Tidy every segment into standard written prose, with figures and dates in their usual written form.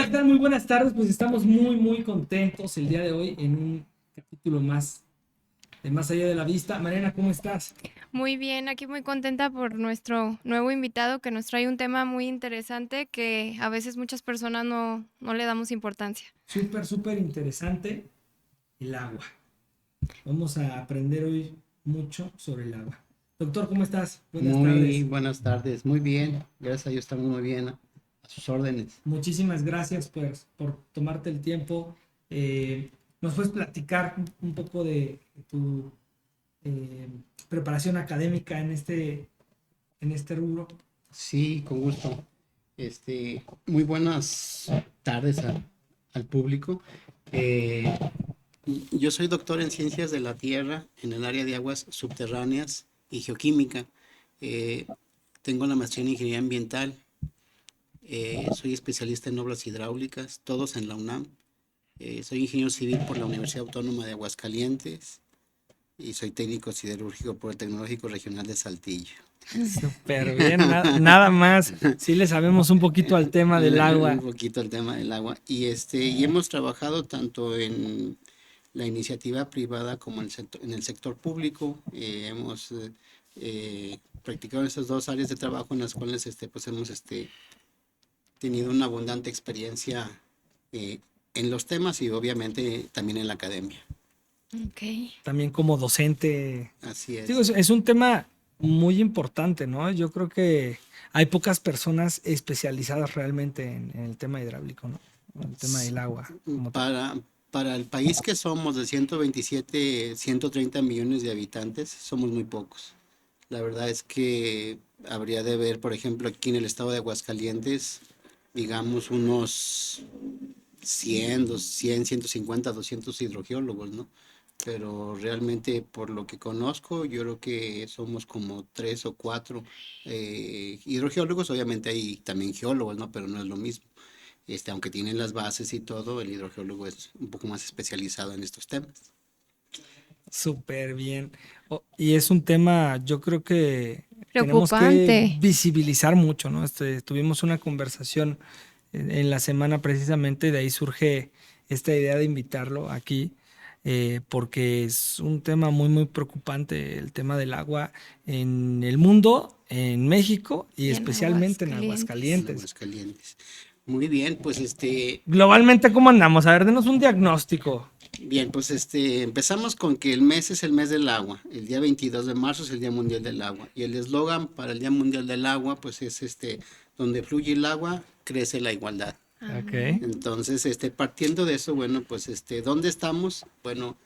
Hola, ¿qué tal? Muy buenas tardes. Pues estamos muy contentos el día de hoy en un capítulo más de Más Allá de la Vista. Mariana, ¿cómo estás? Muy bien, aquí muy contenta por nuestro nuevo invitado que nos trae un tema muy interesante que a veces muchas personas no le damos importancia. Súper interesante el agua. Vamos a aprender hoy mucho sobre el agua. Doctor, ¿cómo estás? Buenas Muy tardes. buenas tardes, muy bien, gracias a Dios estamos muy bien, a sus órdenes. Muchísimas gracias por tomarte el tiempo. ¿Nos puedes platicar un poco de tu eh, preparación académica en este rubro? Sí, con gusto. Muy buenas tardes al público. Eh, yo soy doctor en ciencias de la tierra en el área de aguas subterráneas y geoquímica. Eh, Tengo la maestría en ingeniería ambiental. Soy especialista en obras hidráulicas, todos en la UNAM. Soy ingeniero civil por la Universidad Autónoma de Aguascalientes y soy técnico siderúrgico por el Tecnológico Regional de Saltillo. Súper bien, nada más. Sí le sabemos un poquito al tema del Un agua. poquito el tema del agua. Y hemos trabajado tanto en la iniciativa privada como en el sector público. Hemos practicado esas dos áreas de trabajo en las cuales pues hemos tenido una abundante experiencia eh, en los temas y obviamente también en la academia. Ok. También como docente. Así Digo, es. es un tema muy importante, ¿no? Yo creo que hay pocas personas especializadas realmente en el tema hidráulico, ¿no? En el tema del agua como tal. Para, para el país que somos de 127, 130 millones de habitantes, somos muy pocos. La verdad es que habría de ver, por ejemplo, aquí en el estado de Aguascalientes, digamos unos 150, 200 hidrogeólogos, ¿no? Pero realmente por lo que conozco, yo creo que somos como tres o cuatro hidrogeólogos. Obviamente hay también geólogos, ¿no? Pero no es lo mismo. Aunque tienen las bases y todo, el hidrogeólogo es un poco más especializado en estos temas. Súper bien. Y es un tema, yo creo que tenemos que Preocupante. visibilizar mucho, ¿no? Tuvimos una conversación en la semana precisamente, de ahí surge esta idea de invitarlo aquí, porque es un tema muy preocupante, el tema del agua en el mundo, en México y Y en aguas especialmente en calientes. En Aguascalientes. Aguascalientes. Muy bien, pues Globalmente, ¿cómo andamos? A ver, denos un diagnóstico. bien, pues empezamos con que el mes es el mes del agua. El día 22 de marzo es el Día Mundial del Agua. Y el eslogan para el Día Mundial del Agua, pues es donde fluye el agua, crece la igualdad. Ok. Amén. Entonces, partiendo de eso, bueno, pues ¿dónde estamos? Bueno,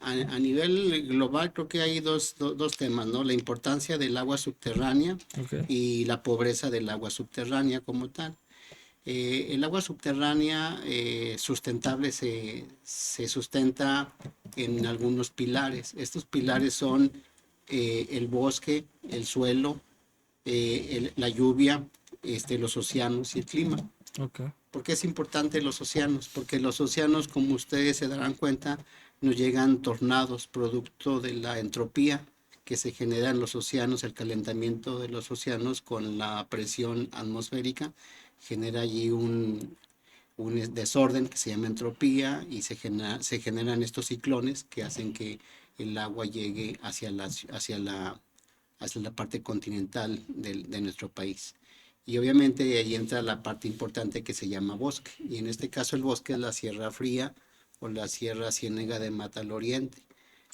a nivel global creo que hay dos temas, ¿no? La importancia del agua subterránea Ok. y la pobreza del agua subterránea como tal. El agua subterránea sustentable se sustenta en algunos pilares. Estos pilares son el bosque, el suelo, la lluvia, los océanos y el clima. Ok. ¿Por qué es importante los océanos? Porque los océanos, como ustedes se darán cuenta, nos llegan tornados producto de la entropía que se genera en los océanos, el calentamiento de los océanos con la presión atmosférica, genera allí un desorden que se llama entropía y se generan estos ciclones que hacen que el agua llegue hacia la parte continental de nuestro país. Y obviamente ahí entra la parte importante que se llama bosque. Y en este caso el bosque es la Sierra Fría o la Sierra Ciénega de Mata al Oriente.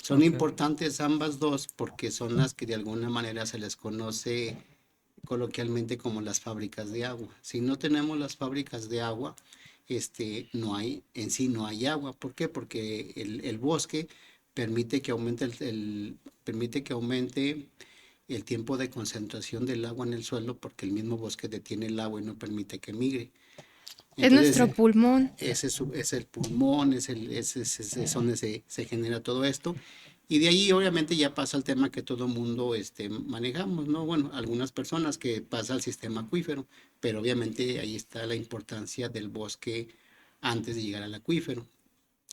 Son Ok. importantes ambas dos porque son las que de alguna manera se les conoce coloquialmente como las fábricas de agua. Si no tenemos las fábricas de agua, no hay, en sí no hay agua. ¿Por qué? Porque el bosque permite que aumente permite que aumente el tiempo de concentración del agua en el suelo porque el mismo bosque detiene el agua y no permite que migre. Es nuestro Entonces, pulmón. es el pulmón, es donde se genera todo esto. Y de ahí obviamente ya pasa el tema que todo mundo manejamos, ¿no? Bueno, algunas personas que pasa al sistema acuífero, pero obviamente ahí está la importancia del bosque antes de llegar al acuífero.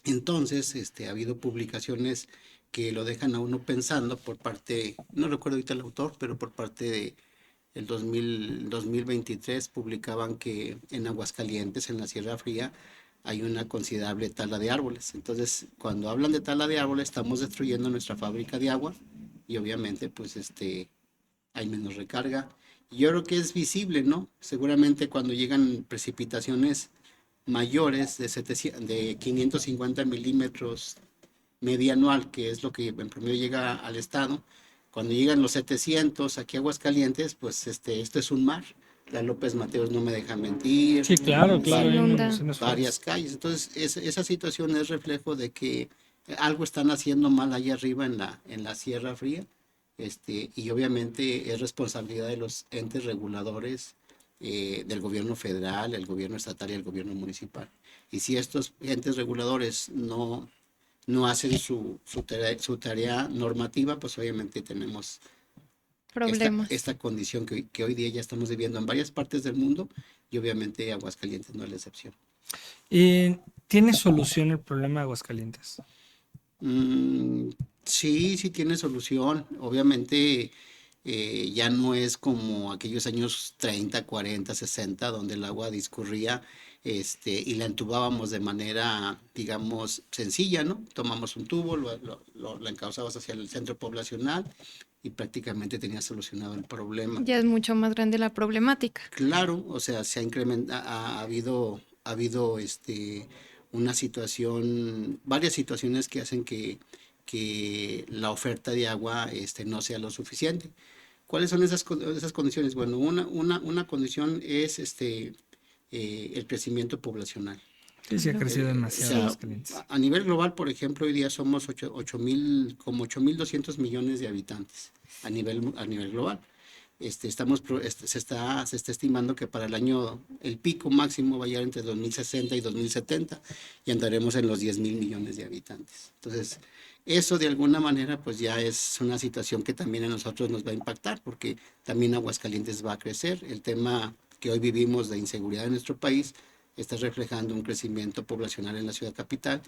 Entonces, ha habido publicaciones que lo dejan a uno pensando por parte, no recuerdo ahorita el autor, pero por parte el 2023 publicaban que en Aguascalientes, en la Sierra Fría, hay una considerable tala de árboles. Entonces, cuando hablan de tala de árboles, estamos destruyendo nuestra fábrica de agua y obviamente pues hay menos recarga. Y yo creo que es visible, ¿no? Seguramente cuando llegan precipitaciones mayores de 550 milímetros media anual, que es lo que en promedio llega al estado, cuando llegan los 700 aquí a Aguascalientes, pues esto es un mar. La López Mateos no me deja mentir, Sí, claro, Se claro, hay inunda. inundaciones varias fuertes. calles. Entonces, esa situación es reflejo de que algo están haciendo mal allá arriba en la Sierra Fría, y obviamente es responsabilidad de los entes reguladores, del gobierno federal, el gobierno estatal y el gobierno municipal. Y si estos entes reguladores no hacen su tarea normativa, pues obviamente tenemos Problemas. esta condición que hoy día ya estamos viviendo en varias partes del mundo y obviamente Aguascalientes no es la excepción. ¿Tiene solución el problema de Aguascalientes? Mm, sí, sí tiene solución. Obviamente ya no es como aquellos años 30, 40, 60, donde el agua discurría, y la entubábamos de manera, digamos, sencilla, ¿no? Tomamos un tubo, lo encauzabas hacia el centro poblacional y prácticamente tenías solucionado el problema. Ya es mucho más grande la problemática. Claro, o sea, se ha incrementado, ha habido una situación, varias situaciones que hacen que la oferta de agua no sea lo suficiente. ¿Cuáles son esas condiciones? Bueno, una condición es el crecimiento poblacional. Sí, sí ha Claro. crecido O demasiado Sí. sea, Aguascalientes. a nivel global, por ejemplo, hoy día somos 8.200 millones de habitantes a nivel global. Se está estimando que para el año el pico máximo va a llegar entre 2060 y 2070 y andaremos en los 10.000 millones de habitantes. Entonces, eso de alguna manera pues ya es una situación que también a nosotros nos va a impactar porque también Aguascalientes va a crecer. El tema que hoy vivimos de inseguridad en nuestro país está reflejando un crecimiento poblacional en la ciudad capital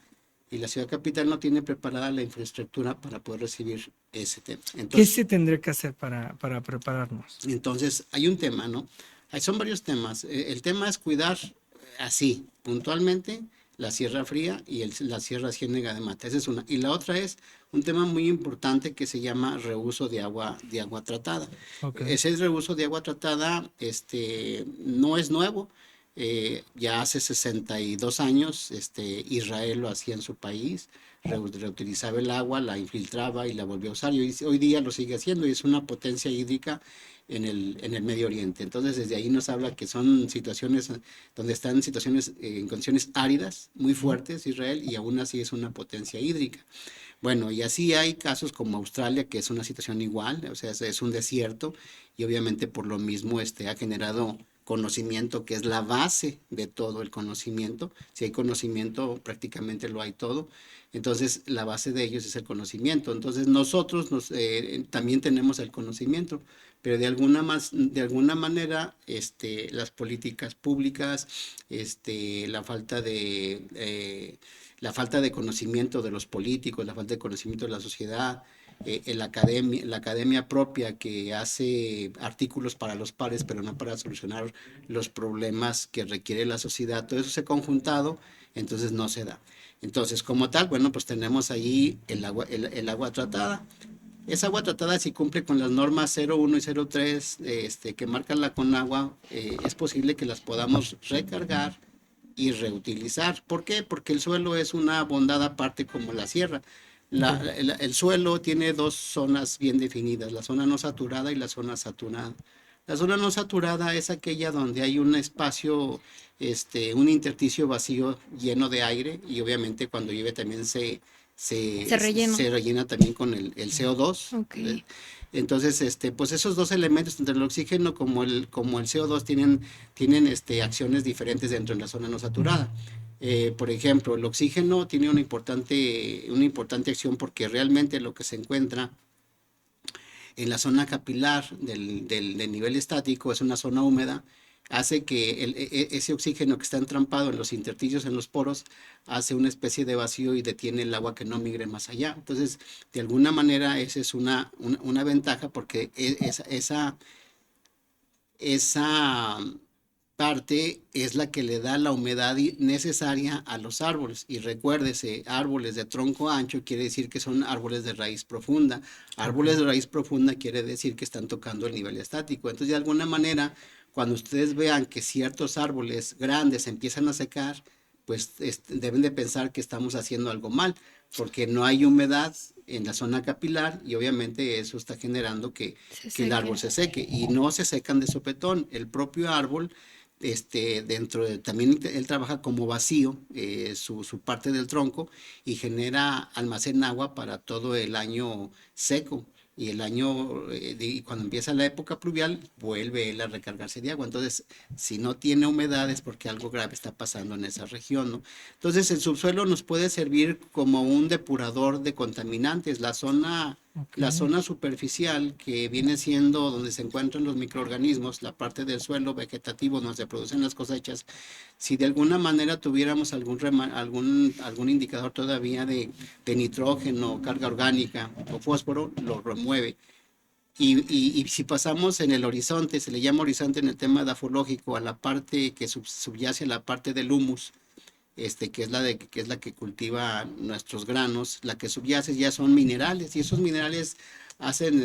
y la ciudad capital no tiene preparada la infraestructura para poder recibir ese tema. ¿Qué se tendría que hacer para prepararnos? Entonces, hay un tema, ¿no? Son varios temas. El tema es cuidar así, puntualmente, la Sierra Fría y la Sierra Ciénega de Mata. Esa es una. Y la otra es un tema muy importante que se llama reuso de agua tratada. Ok. Ese reuso de agua tratada, no es nuevo. Ya hace 62 años, Israel lo hacía en su país, reutilizaba el agua, la infiltraba y la volvió a usar. Y hoy día lo sigue haciendo y es una potencia hídrica en el Medio Oriente. Entonces, desde ahí nos habla que son situaciones donde están situaciones en condiciones áridas, muy fuertes, Israel, y aún así es una potencia hídrica. Bueno, y así hay casos como Australia, que es una situación igual, o sea, es un desierto y obviamente por lo mismo ha generado conocimiento, que es la base de todo el conocimiento. Si hay conocimiento, prácticamente lo hay todo. Entonces, la base de ellos es el conocimiento. Entonces, nosotros también tenemos el conocimiento, pero de alguna manera, las políticas públicas, la la falta de conocimiento de los políticos, la falta de conocimiento de la sociedad, la academia propia que hace artículos para los pares, pero no para solucionar los problemas que requiere la sociedad, todo eso se ha conjuntado, entonces no se da. Entonces, como tal, bueno, pues tenemos ahí el agua tratada. Esa agua tratada, si cumple con las normas 01 y 03 que marcan la Conagua, es posible que las podamos recargar y reutilizar. ¿Por qué? Porque el suelo es una bondad aparte como la sierra. El suelo tiene dos zonas bien definidas, la zona no saturada y la zona saturada. La zona no saturada es aquella donde hay un espacio, un intersticio vacío lleno de aire y obviamente cuando llueve también Se rellena. se rellena también con el CO2. Ok. Entonces, pues esos dos elementos, tanto el oxígeno como el CO2, tienen acciones diferentes dentro de la zona no saturada. Por ejemplo, el oxígeno tiene una importante acción porque realmente lo que se encuentra en la zona capilar del nivel estático es una zona húmeda, hace que ese oxígeno que está entrampado en los intersticios, en los poros, hace una especie de vacío y detiene el agua que no migre más allá. Entonces, de alguna manera, esa es una ventaja porque esa parte es la que le da la humedad necesaria a los árboles. Y recuérdese, árboles de tronco ancho quiere decir que son árboles de raíz profunda. Árboles de raíz profunda quiere decir que están tocando el nivel estático. Entonces, de alguna manera, cuando ustedes vean que ciertos árboles grandes empiezan a secar, pues deben de pensar que estamos haciendo algo mal, porque no hay humedad en la zona capilar y obviamente eso está generando que el árbol se seque y no se secan de sopetón. El propio árbol dentro de, también él trabaja como vacío, su parte del tronco y genera, almacena agua para todo el año seco. Y el año, cuando empieza la época pluvial, vuelve él a recargarse de agua. Entonces, si no tiene humedad es porque algo grave está pasando en esa región, ¿no? Entonces, el subsuelo nos puede servir como un depurador de contaminantes. La zona superficial, que viene siendo donde se encuentran los microorganismos, la parte del suelo vegetativo donde se producen las cosechas, si de alguna manera tuviéramos algún indicador todavía de nitrógeno, carga orgánica o fósforo, lo remueve. Y si pasamos en el horizonte, se le llama horizonte en el tema edafológico, a la parte que subyace a la parte del humus, que es la que cultiva nuestros granos, la que subyace ya son minerales, y esos minerales hacen,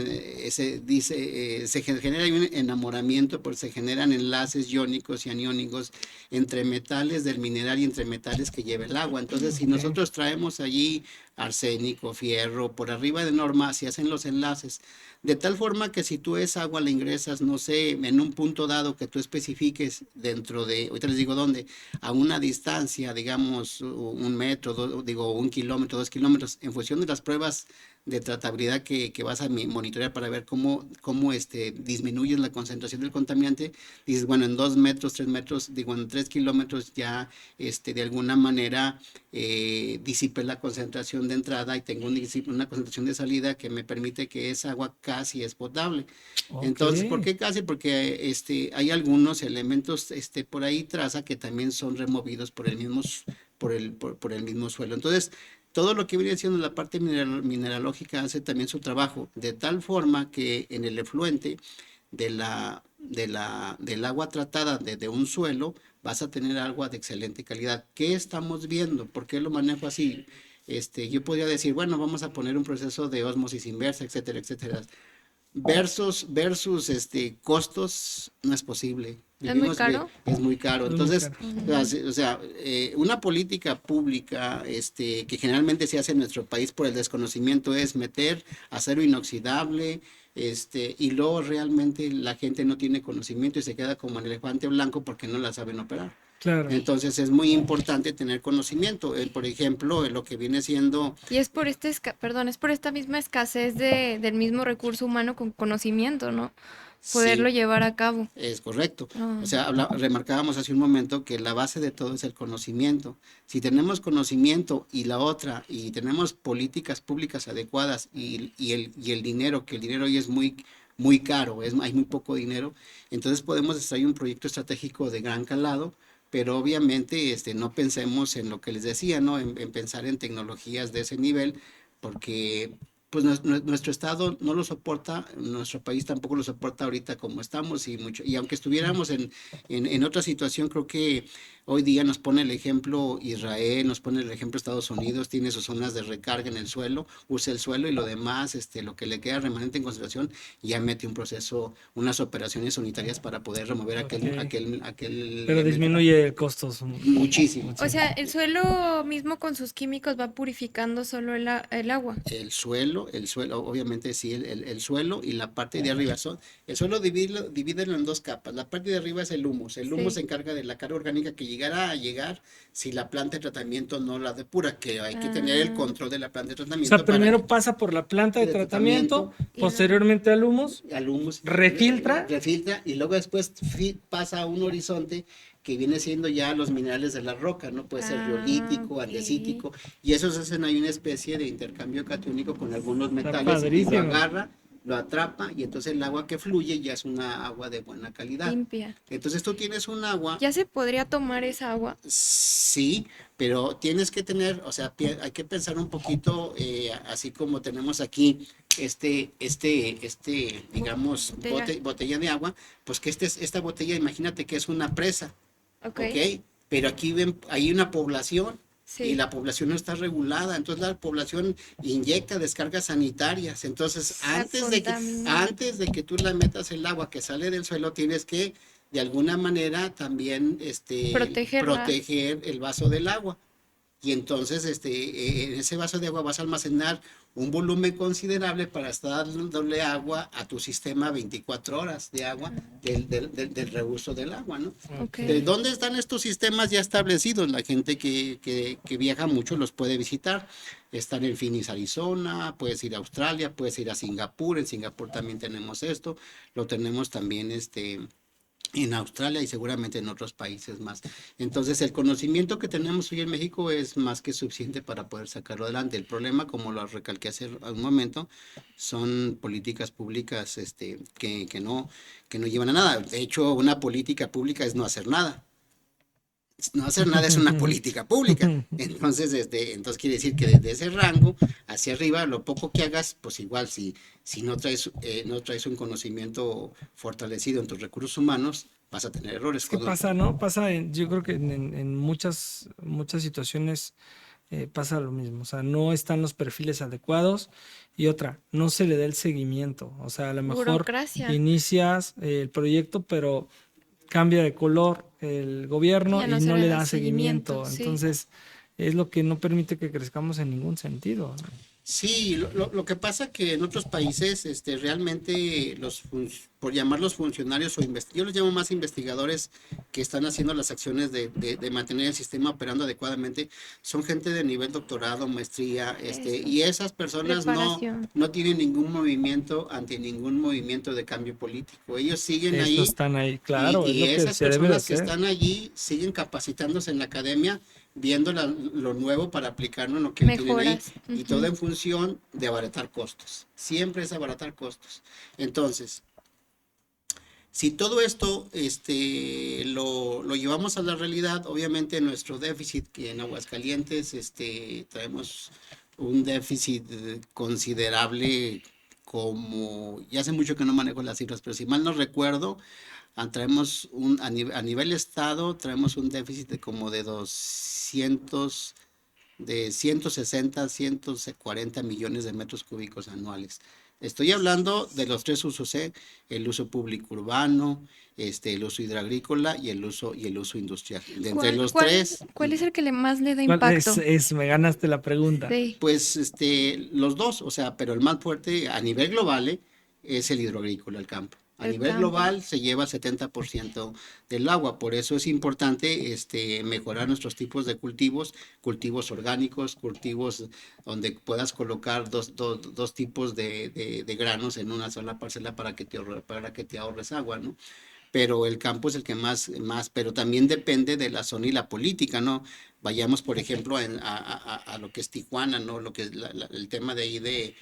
se genera un enamoramiento, porque se generan enlaces iónicos y aniónicos entre metales del mineral y entre metales que lleva el agua. Entonces, si nosotros traemos allí arsénico, fierro, por arriba de norma, se hacen los enlaces, de tal forma que si tú esa agua la ingresas, no sé, en un punto dado que tú especifiques dentro de, ahorita les digo dónde, a una distancia, digamos, 1 metro, digo, 1 kilómetro, 2 kilómetros, en función de las pruebas de tratabilidad que vas a monitorear para ver cómo disminuyes la concentración del contaminante, dices, bueno, en 2 metros, 3 metros, digo, en 3 kilómetros ya de alguna manera disipé la concentración de entrada y tengo una concentración de salida que me permite que esa agua casi es potable. Entonces, ¿por qué casi? Porque hay algunos elementos por ahí traza que también son removidos por el mismo, por el mismo suelo. Entonces, todo lo que viene siendo la parte mineralógica hace también su trabajo, de tal forma que en el efluente del agua tratada de un suelo, vas a tener agua de excelente calidad. ¿Qué estamos viendo? ¿Por qué lo manejo así? Yo podría decir, bueno, vamos a poner un proceso de ósmosis inversa, etcétera, etcétera. Versus costos, no es posible. ¿Es muy caro? Es muy caro. Es muy Entonces, caro. o sea, una política pública que generalmente se hace en nuestro país por el desconocimiento es meter acero inoxidable, y luego realmente la gente no tiene conocimiento y se queda como el elefante blanco porque no la saben operar. Claro. Entonces es muy importante tener conocimiento. Por ejemplo, lo que viene siendo... Y es por es por esta misma escasez del mismo recurso humano con conocimiento, ¿no? Poderlo Sí, llevar a cabo. es correcto. Ah, O sea, remarcábamos hace un momento que la base de todo es el conocimiento. Si tenemos conocimiento y tenemos políticas públicas adecuadas y el dinero, que el dinero hoy es muy caro, hay muy poco dinero, entonces podemos desarrollar un proyecto estratégico de gran calado, pero obviamente no pensemos en lo que les decía, ¿no? En pensar en tecnologías de ese nivel, porque pues nuestro estado no lo soporta, nuestro país tampoco lo soporta ahorita como estamos y aunque estuviéramos en otra situación, creo que hoy día nos pone el ejemplo Israel, nos pone el ejemplo Estados Unidos, tiene sus zonas de recarga en el suelo, usa el suelo y lo demás, lo que le queda remanente en concentración, ya mete un proceso, unas operaciones unitarias para poder remover aquel Pero disminuye costos. muchísimo. o sea, el suelo mismo con sus químicos va purificando solo el agua. El suelo, obviamente sí, el suelo y la parte de arriba. El suelo divídelo en dos capas. La parte de arriba es el humus. El humus Sí. se encarga de la carga orgánica que llegara a llegar si la planta de tratamiento no la depura, que hay que tener el Ah, control de la planta de O tratamiento sea, primero pasa por la planta de tratamiento, y posteriormente al humus, al humus, refiltra. refiltra y luego después pasa a un horizonte que viene siendo ya los minerales de la roca, ¿no? Puede ser riolítico, ok. andesítico, y esos hacen ahí una especie de intercambio catiónico con algunos metales y lo padrísimo. agarra, lo atrapa y entonces el agua que fluye ya es una agua de buena calidad. Limpia. Entonces tú tienes un agua, ¿Ya se podría tomar esa agua? sí, pero tienes que tener, o sea, hay que pensar un poquito, así como tenemos aquí digamos, botella de agua, pues que esta botella, imagínate que es una presa, Ok. ¿ok? Pero aquí hay una población y Sí. la población no está regulada, entonces la población inyecta descargas sanitarias, entonces La contamina. antes de que tú le metas el agua que sale del suelo, tienes que de alguna manera también Protegerla. proteger el vaso del agua. Y entonces en ese vaso de agua vas a almacenar un volumen considerable para estar dándole agua a tu sistema 24 horas de agua del reuso del agua, ¿no? Ok. ¿De dónde están estos sistemas ya establecidos? La gente que viaja mucho los puede visitar. Están en Phoenix, Arizona, puedes ir a Australia, puedes ir a Singapur. En Singapur también tenemos esto. Lo tenemos también en Australia y seguramente en otros países más. Entonces, el conocimiento que tenemos hoy en México es más que suficiente para poder sacarlo adelante. El problema, como lo recalqué hace un momento, son políticas públicas que no llevan a nada. De hecho, una política pública es no hacer nada. No hacer nada es una política pública. Entonces quiere decir que desde ese rango hacia arriba, lo poco que hagas, pues igual si no traes un conocimiento fortalecido en tus recursos humanos, vas a tener errores. Es que pasa, ¿no? Yo creo que en muchas situaciones pasa lo mismo. O sea, no están los perfiles adecuados y otra, no se le da el seguimiento. O sea, a lo mejor Burocracia. inicias el proyecto, pero cambia de color el gobierno Ya y no se no le le da da seguimiento, seguimiento. sí. Entonces, es lo que no permite que crezcamos en ningún sentido, ¿no? Sí, lo que pasa que en otros países, realmente por llamarlos funcionarios yo los llamo más investigadores que están haciendo las acciones de mantener el sistema operando adecuadamente, son gente de nivel doctorado, maestría, Eso. y esas personas Preparación. no tienen ningún movimiento ante ningún movimiento de cambio político. Ellos siguen Estos ahí están ahí, claro, es y lo que esas se debe de personas que hacer. están allí siguen capacitándose en la academia, viendo lo nuevo para aplicarlo en lo que tienen ahí. Mejoras. Y todo en función de abaratar costos. Siempre es abaratar costos. Entonces, si todo esto lo llevamos a la realidad, obviamente nuestro déficit, que en Aguascalientes traemos un déficit considerable, como ya hace mucho que no manejo las cifras, pero si mal no recuerdo, a nivel estado traemos un déficit de como de 160, 140 millones de metros cúbicos anuales. Estoy hablando de los tres usos, el uso público urbano, el uso hidroagrícola y el uso industrial. De entre los tres, ¿Cuál es el que más le da impacto? Me ganaste la pregunta. Sí. pues los dos, o sea, pero el más fuerte a nivel global es el hidroagrícola, el campo. A El nivel campo. global se lleva el 70% del agua, por eso es importante mejorar nuestros tipos de cultivos orgánicos, cultivos donde puedas colocar dos tipos de granos en una sola parcela para que te ahorres agua, ¿no? Pero el campo es el que más, pero también depende de la zona y la política, ¿no? Vayamos, por ejemplo, a lo que es Tijuana, ¿no? Lo que es el tema de ahí de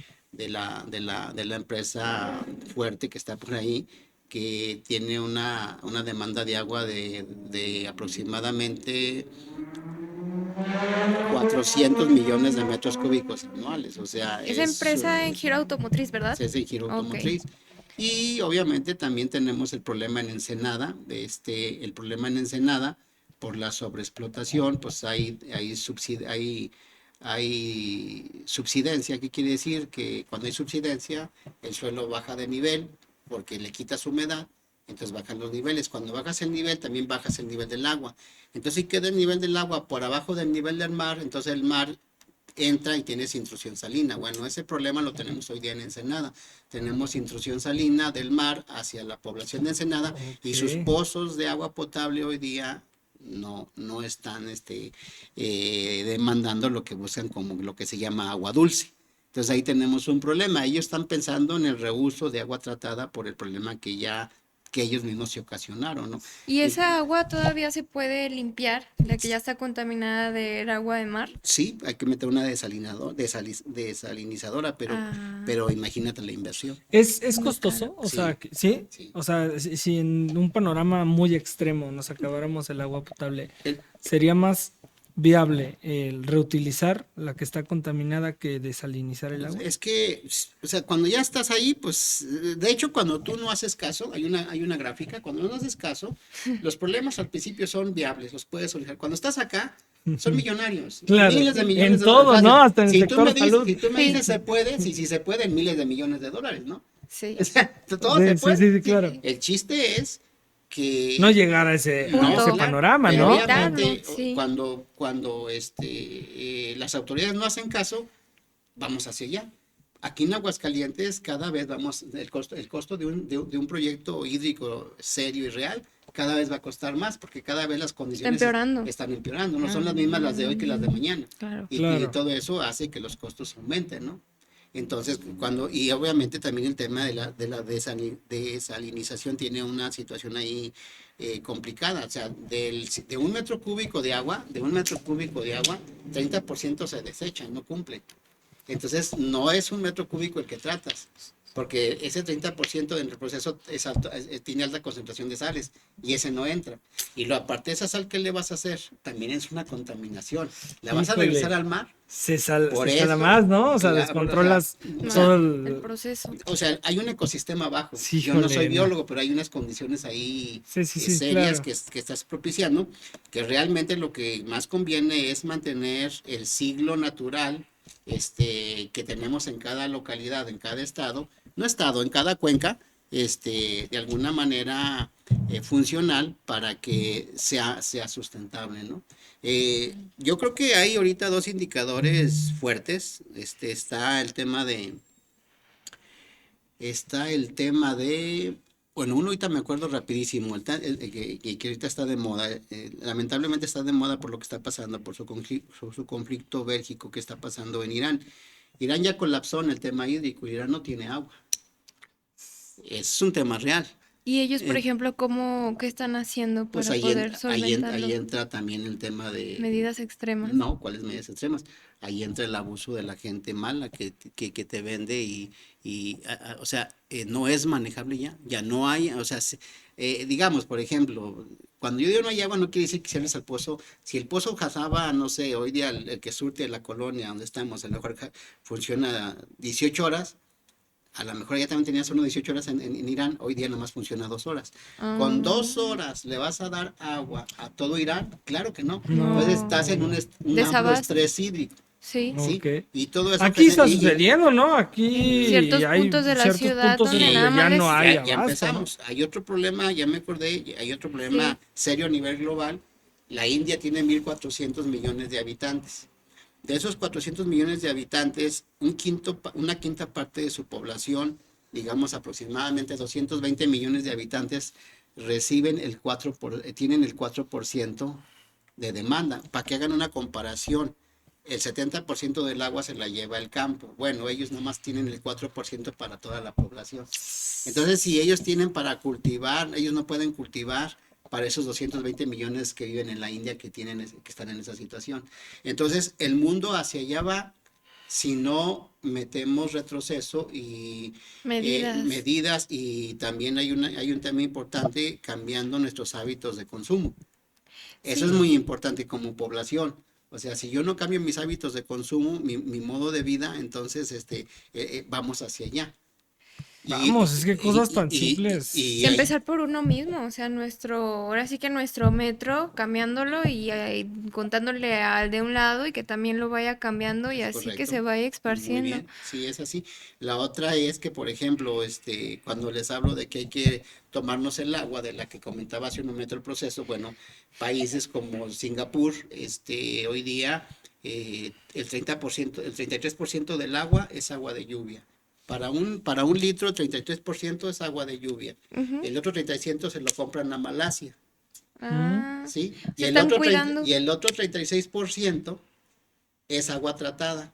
la empresa fuerte que está por ahí, que tiene una demanda de agua de aproximadamente 400 millones de metros cúbicos anuales, o sea, Esa empresa en giro automotriz, ¿verdad? es el giro Ok. automotriz. Y obviamente también tenemos el problema en Ensenada, el problema en Ensenada por la sobreexplotación, pues hay subsidencia. ¿Qué quiere decir? Que cuando hay subsidencia, el suelo baja de nivel porque le quitas humedad, entonces bajan los niveles. Cuando bajas el nivel, también bajas el nivel del agua. Entonces, si queda el nivel del agua por abajo del nivel del mar, entonces el mar entra y tienes intrusión salina. Bueno, ese problema lo tenemos hoy día en Ensenada. Tenemos intrusión salina del mar hacia la población de Ensenada y sus pozos de agua potable hoy día no están demandando lo que buscan como lo que se llama agua dulce. Entonces ahí tenemos un problema. Ellos están pensando en el reuso de agua tratada por el problema que ellos mismos se ocasionaron, ¿no? ¿Y esa agua todavía se puede limpiar? La que ya está contaminada del agua de mar. Sí, hay que meter una desalinizadora, pero imagínate la inversión. ¿Es costoso? O Sí, sea, ¿sí? sí. O sea, si en un panorama muy extremo nos acabáramos el agua potable, El- ¿sería más viable el reutilizar la que está contaminada que desalinizar el agua? Es que, o sea, cuando ya estás ahí, pues, de hecho, cuando tú no haces caso, hay una gráfica, cuando no haces caso, los problemas al principio son viables, los puedes solucionar. Cuando estás acá, son millonarios, Claro, miles de millones en de todo, dólares. ¿no? Hasta en el Si tú me sector dices, salud. si tú me Sí. dices se puede, si se puede, en miles de millones de dólares, ¿no? Sí. O sea, todo Sí, se sí, puede. sí, sí, claro. El chiste es que No llegar a ese Punto. panorama, pero ¿no? Evitarlo, obviamente sí. cuando las autoridades no hacen caso, vamos hacia allá. Aquí en Aguascalientes cada vez vamos, el costo de un proyecto hídrico serio y real, cada vez va a costar más porque cada vez las condiciones empeorando. están empeorando, no son las mismas las de hoy que las de mañana. Claro. Y Claro. todo eso hace que los costos aumenten, ¿no? Entonces, y obviamente también el tema de la desalinización tiene una situación ahí complicada. O sea, de un metro cúbico de agua, 30% se desecha, no cumple. Entonces, no es un metro cúbico el que tratas, porque ese 30% en el proceso tiene alta concentración de sales y ese no entra. Y aparte de esa sal, ¿qué le vas a hacer? También es una contaminación. ¿La vas a Híjole. regresar al mar? Se Por sala eso, más, ¿no? O sea, claro, descontrolas Más todo el el... proceso. O sea, hay un ecosistema abajo. Sí, Yo no soy híjole, no. biólogo, pero hay unas condiciones ahí Sí, sí, sí, serias claro. que estás propiciando, que realmente lo que más conviene es mantener el ciclo natural que tenemos en cada localidad, en cada estado, en cada cuenca, de alguna manera funcional para que sea sustentable, ¿no? Yo creo que hay ahorita dos indicadores fuertes. Está el tema de, bueno, uno ahorita me acuerdo rapidísimo, que ahorita está de moda, lamentablemente está de moda por lo que está pasando, por su conflicto bélgico que está pasando en Irán. Irán ya colapsó en el tema hídrico, Irán no tiene agua. Es un tema real. Y ellos, por Eh, ejemplo, ¿qué están haciendo Pues para poder solventarlo? ahí entra también el tema de... Medidas extremas. No, ¿cuáles medidas extremas? Ahí entra el abuso de la gente mala que te vende o sea, no es manejable ya no hay, o sea, digamos, por ejemplo, cuando yo digo no hay agua no quiere decir que cierres el pozo, si el pozo jalaba, no sé, hoy día el que surte la colonia donde estamos, a lo mejor funciona 18 horas, a lo mejor ya también tenías uno 18 horas en Irán, hoy día nomás funciona 2 horas. ¿Con 2 horas le vas a dar agua a todo Irán? Claro que no. No. Entonces estás en un amplio Desabasto. estrés hídrico, Sí. ¿sí? Ok. Y todo eso Aquí está y sucediendo, ¿no? Aquí Ciertos hay puntos de la ciertos ciudad puntos en donde donde nada más ya no les- hay ya abasto, ¿no? empezamos. Hay otro problema, ya me acordé, hay otro problema serio a nivel global. La India tiene 1.400 millones de habitantes. De esos 400 millones de habitantes, una quinta parte de su población, digamos aproximadamente 220 millones de habitantes, tienen el 4% de demanda. Para que hagan una comparación, el 70% del agua se la lleva el campo. Bueno, ellos nomás tienen el 4% para toda la población. Entonces, si ellos tienen para cultivar, ellos no pueden cultivar para esos 220 millones que viven en la India que están en esa situación. Entonces, el mundo hacia allá va si no metemos retroceso y medidas, y también hay un tema importante, cambiando nuestros hábitos de consumo. Eso es muy importante como población. O sea, si yo no cambio mis hábitos de consumo, mi modo de vida, entonces vamos hacia allá. Vamos, es que cosas tan simples. Sí, empezar por uno mismo, o sea, ahora sí que nuestro metro, cambiándolo y contándole al de un lado y que también lo vaya cambiando y así que correcto. se vaya Muy esparciendo. bien, sí, es así. La otra es que, por ejemplo, cuando les hablo de que hay que tomarnos el agua, de la que comentaba hace un momento el proceso, bueno, países como Singapur, hoy día el 33% del agua es agua de lluvia. Para un litro, 33% es agua de lluvia. Ujú. El otro 30% se lo compran a Malasia, Ah, ¿sí? se están cuidando. Y el otro 36% es agua tratada.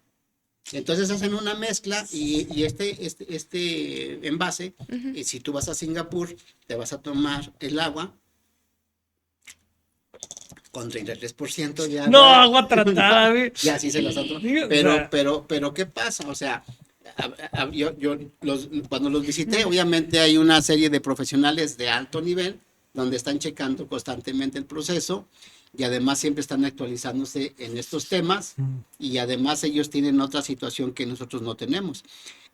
Entonces hacen una mezcla y este envase, si tú vas a Singapur, te vas a tomar el agua con 33% de agua. No, agua tratada, güey. Y así se las otro. Digo, o sea, Pero ¿qué pasa? O sea, cuando los visité, obviamente hay una serie de profesionales de alto nivel donde están checando constantemente el proceso y además siempre están actualizándose en estos temas y además ellos tienen otra situación que nosotros no tenemos.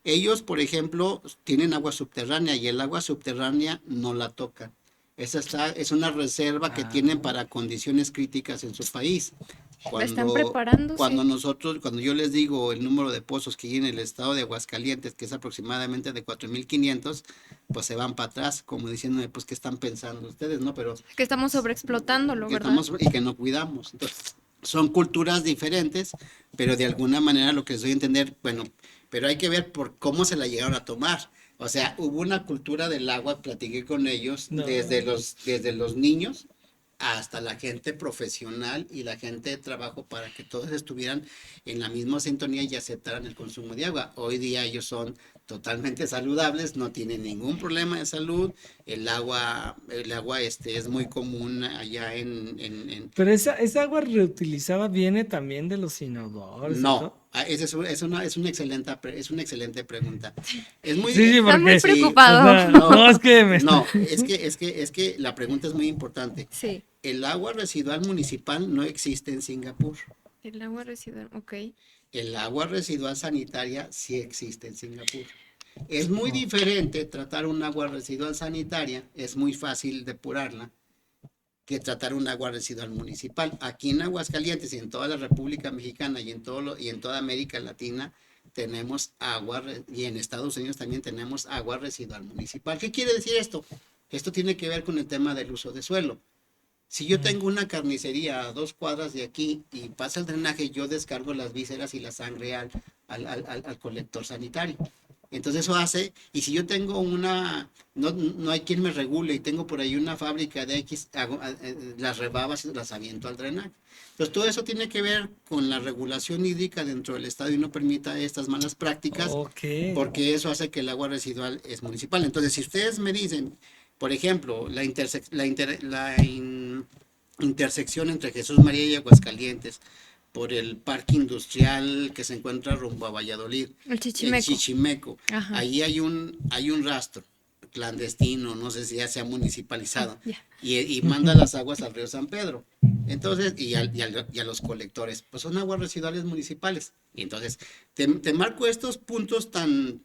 Ellos, por ejemplo, tienen agua subterránea y el agua subterránea no la tocan. Es una reserva que tienen para condiciones críticas en su país. Están preparándose. Cuando yo les digo el número de pozos que hay en el estado de Aguascalientes, que es aproximadamente de 4,500, pues se van para atrás, como diciéndome, pues, ¿qué están pensando ustedes, no? Pero Que estamos sobreexplotándolo, ¿verdad? y que no cuidamos. Entonces, son culturas diferentes, pero de alguna manera lo que les doy a entender, bueno, pero hay que ver por cómo se la llegaron a tomar. O sea, hubo una cultura del agua, platiqué con ellos, desde los niños hasta la gente profesional y la gente de trabajo para que todos estuvieran en la misma sintonía y aceptaran el consumo de agua. Hoy día ellos son totalmente saludables, no tienen ningún problema de salud, el agua es muy común allá Pero esa agua reutilizada viene también de los inodores. No, esa es una excelente pregunta. Es muy, Sí, Están muy porque preocupados. no, es que es que la pregunta es muy importante. Sí, El agua residual municipal no existe en Singapur. el agua residual, ok. El agua residual sanitaria sí existe en Singapur. Es muy diferente tratar un agua residual sanitaria, es muy fácil depurarla, que tratar un agua residual municipal. Aquí en Aguascalientes y en toda la República Mexicana y en toda América Latina tenemos agua, y en Estados Unidos también tenemos agua residual municipal. ¿Qué quiere decir esto? Esto tiene que ver con el tema del uso de suelo. Si yo tengo una carnicería a 2 cuadras de aquí y pasa el drenaje, yo descargo las vísceras y la sangre al colector sanitario. Entonces eso hace, y si yo tengo no hay quien me regule y tengo por ahí una fábrica de X, las rebabas y las aviento al drenaje. Entonces todo eso tiene que ver con la regulación hídrica dentro del estado y no permita estas malas prácticas, porque eso hace que el agua residual es municipal. Entonces si ustedes me dicen, por ejemplo, la intersección entre Jesús María y Aguascalientes, por el parque industrial que se encuentra rumbo a Valladolid, El Chichimeco. Chichimeco. Ajá. Ahí hay un rastro clandestino, no sé si ya se ha municipalizado, y manda las aguas al río San Pedro. Entonces, y a los colectores, pues son aguas residuales municipales. Y entonces, te marco estos puntos tan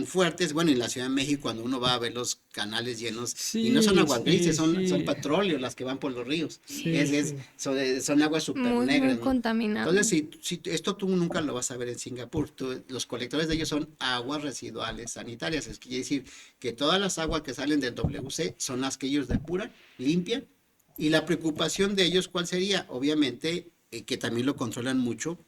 fuertes, bueno, en la Ciudad de México cuando uno va a ver los canales llenos, y no son aguas grises, son petróleo las que van por los ríos, son aguas súper negras, muy ¿no? contaminadas. Entonces, si esto tú nunca lo vas a ver en Singapur, los colectores de ellos son aguas residuales sanitarias, es que quiere decir que todas las aguas que salen del WC son las que ellos depuran, limpian, y la preocupación de ellos, ¿cuál sería? Obviamente, que también lo controlan mucho,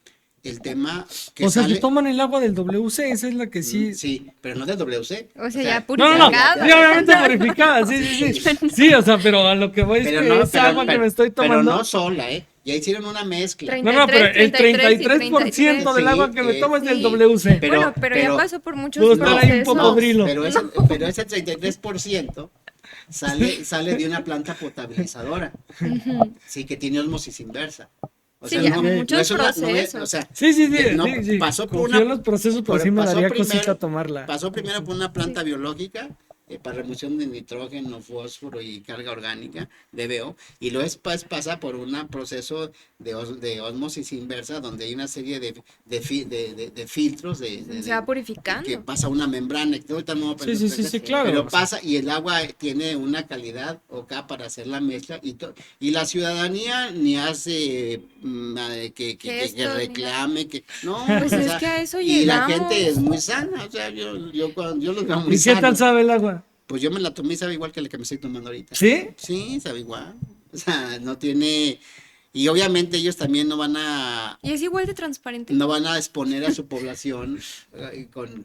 el tema que o sea, sale... que toman el agua del WC, esa es la que sí. Sí, pero no del WC. O sea, ya No, purificada. sí, obviamente purificada, sí. Sí, o sea, pero a lo que voy es Pero que esa agua que me estoy tomando. Pero no sola, Ya hicieron una mezcla. No, pero el 33% del agua que me tomo es del WC. Bueno, pero ya pasó por muchos Puedo estar ahí un procesos. popodrilo. Pero ese 33% sale de una planta potabilizadora. Sí, que tiene ósmosis inversa. O Sí, sea, ya, muchos o sea, Sí. pasó por Confío en los procesos, pero sí me pasó daría primero- cosita tomarla. Pasó primero por una planta biológica para remoción de nitrógeno, fósforo y carga orgánica, DBO, y luego después pasa por un proceso de ósmosis inversa donde hay una serie de filtros Se va purificando. que pasa una membrana. Ahorita no voy a aprender, Sí, claro. Pero pasa y el agua tiene una calidad acá para hacer la mezcla y la ciudadanía ni hace que reclame, que no, Pues o es sea, que a eso y la llegamos. gente es muy sana, o sea, yo los veo muy ¿Y qué tal sanos. sabe el agua? Pues yo me la tomé y sabe igual que la que me estoy tomando ahorita. ¿Sí? Sí, sabe igual. O sea, no tiene... Y obviamente ellos también no van a igual de transparente. exponer a su población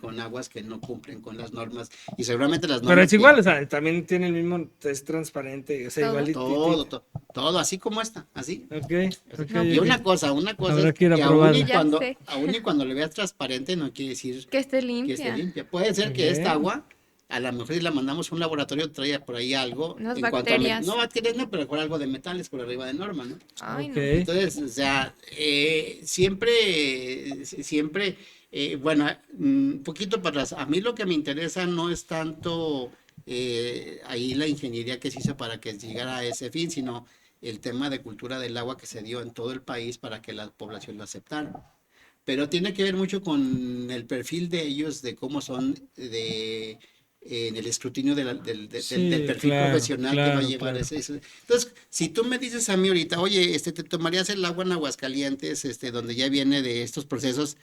con aguas que no cumplen con las normas. Y seguramente las normas... Pero es igual, o sea, también tiene el mismo, es transparente, o sea, Todo. igual. Todo, así como esta, así. Ok. Y una cosa Habrá es que ir a que probarla. aún y cuando le veas transparente no quiere decir Que esté que limpia. esté limpia. Puede ser que Ok. esta agua, a lo mejor si la mandamos a un laboratorio, trae por ahí algo. Unas en cuanto a bacterias. no bacterias, no, pero por algo de metales por arriba de norma, ¿no? Ay, Ok. no. Entonces, o sea, siempre, bueno, un poquito para atrás. A mí lo que me interesa no es tanto ahí la ingeniería que se hizo para que llegara a ese fin, sino el tema de cultura del agua que se dio en todo el país para que la población lo aceptara. Pero tiene que ver mucho con el perfil de ellos, de cómo son, en el escrutinio del perfil claro, profesional que va a claro, llevar claro. ese. Entonces, si tú me dices a mí ahorita, oye, te tomarías el agua en Aguascalientes, donde ya viene de estos procesos,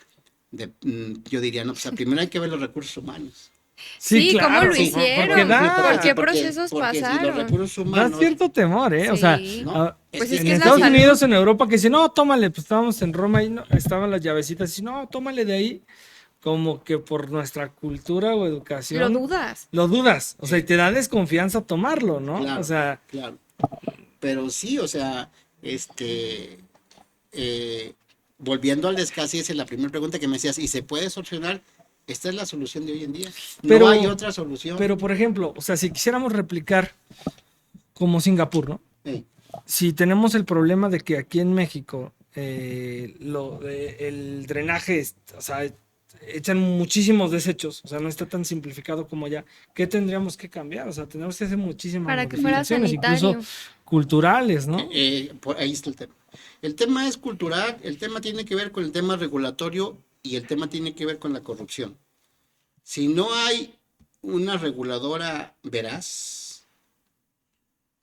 yo diría, no, pues primero hay que ver los recursos humanos. Sí, Sí, ¿cómo claro, lo Sí, porque hicieron? da, ¿Por qué porque, procesos porque si los pasaron? recursos da humanos, cierto temor, ¿eh? O sea, Sí. ¿no? Pues Es es en que es la Estados salud. Unidos, en Europa, que dicen, no, tómale, pues estábamos en Roma y no, estaban las llavecitas, y no, tómale de ahí, como que por nuestra cultura o Lo educación, dudas. lo dudas, o sea, y te da desconfianza tomarlo, ¿no? O claro, sea, claro. Pero sí, o sea, eh, volviendo al descasi, esa es la primera pregunta que me decías, ¿y se puede solucionar? Esta es la solución de hoy en día. No hay pero, otra solución. pero por ejemplo, o sea, si quisiéramos replicar como Singapur, ¿no? Ey, Si tenemos el problema de que aquí en México el drenaje, o sea, echan muchísimos desechos, o sea, no está tan simplificado como allá. ¿Qué tendríamos que cambiar? O sea, tenemos que hacer muchísimas Para que fuera modificaciones, incluso sanitario. culturales, ¿no? ahí está el tema. El tema es cultural, el tema tiene que ver con el tema regulatorio y el tema tiene que ver con la corrupción. Si no hay una reguladora veraz,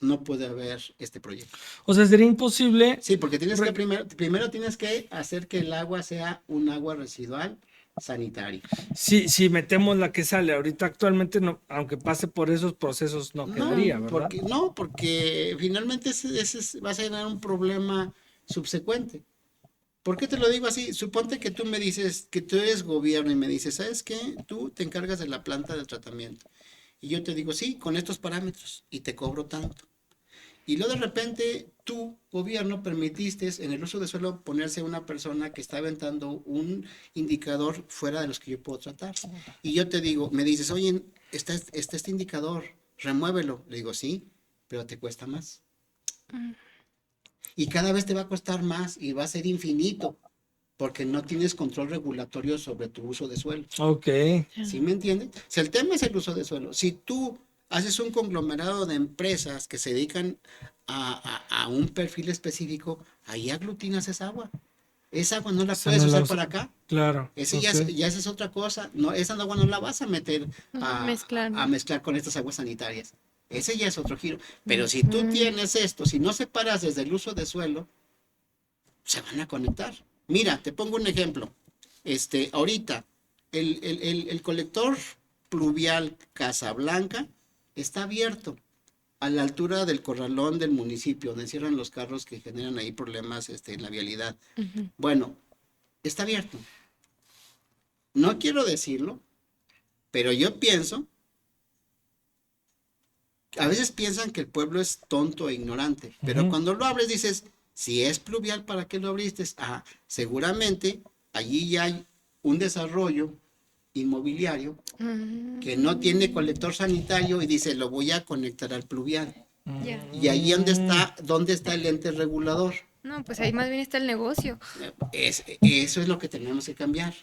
no puede haber este proyecto. O sea, sería imposible. Sí, porque tienes que Re- primero tienes que hacer que el agua sea un agua residual sanitaria. si metemos la que sale ahorita actualmente, no, aunque pase por esos procesos, no quedaría, ¿verdad? Porque finalmente ese va a ser un problema subsecuente. ¿Por qué te lo digo así? Suponte que tú me dices que tú eres gobierno y me dices, ¿sabes qué? Tú te encargas de la planta de tratamiento. Y yo te digo, sí, con estos parámetros y te cobro tanto. Y luego de repente tú, gobierno, permitiste en el uso de suelo ponerse una persona que está aventando un indicador fuera de los que yo puedo tratar. Y yo te digo, me dices, oye, está este indicador, remuévelo. Le digo, sí, pero te cuesta más. Y cada vez te va a costar más y va a ser infinito, porque no tienes control regulatorio sobre tu uso de suelo. Ok. ¿Sí me entiendes? O sea, el tema es el uso de suelo. Si tú haces un conglomerado de empresas que se dedican a un perfil específico, ahí aglutinas esa agua. Esa agua no la Esa puedes no la usar uso. para acá. Claro. Ese Ok. ya es otra cosa. No, esa agua no la vas a meter Mezclar. a mezclar con estas aguas sanitarias. Ese ya es otro giro. Pero si tú tienes esto, si no separas desde el uso de suelo, se van a conectar. Mira, te pongo un ejemplo. Ahorita, el colector pluvial Casablanca está abierto a la altura del corralón del municipio, donde cierran los carros que generan ahí problemas en la vialidad. Bueno, está abierto. No quiero decirlo, pero yo pienso, a veces piensan que el pueblo es tonto e ignorante, pero cuando lo abres dices, si es pluvial, ¿para qué lo abriste? Ah, seguramente allí ya hay un desarrollo inmobiliario que no tiene colector sanitario y dice, lo voy a conectar al pluvial. Ya. Y ahí ¿dónde está el ente regulador? No, pues ahí más bien está el negocio. Eso es lo que tenemos que cambiar.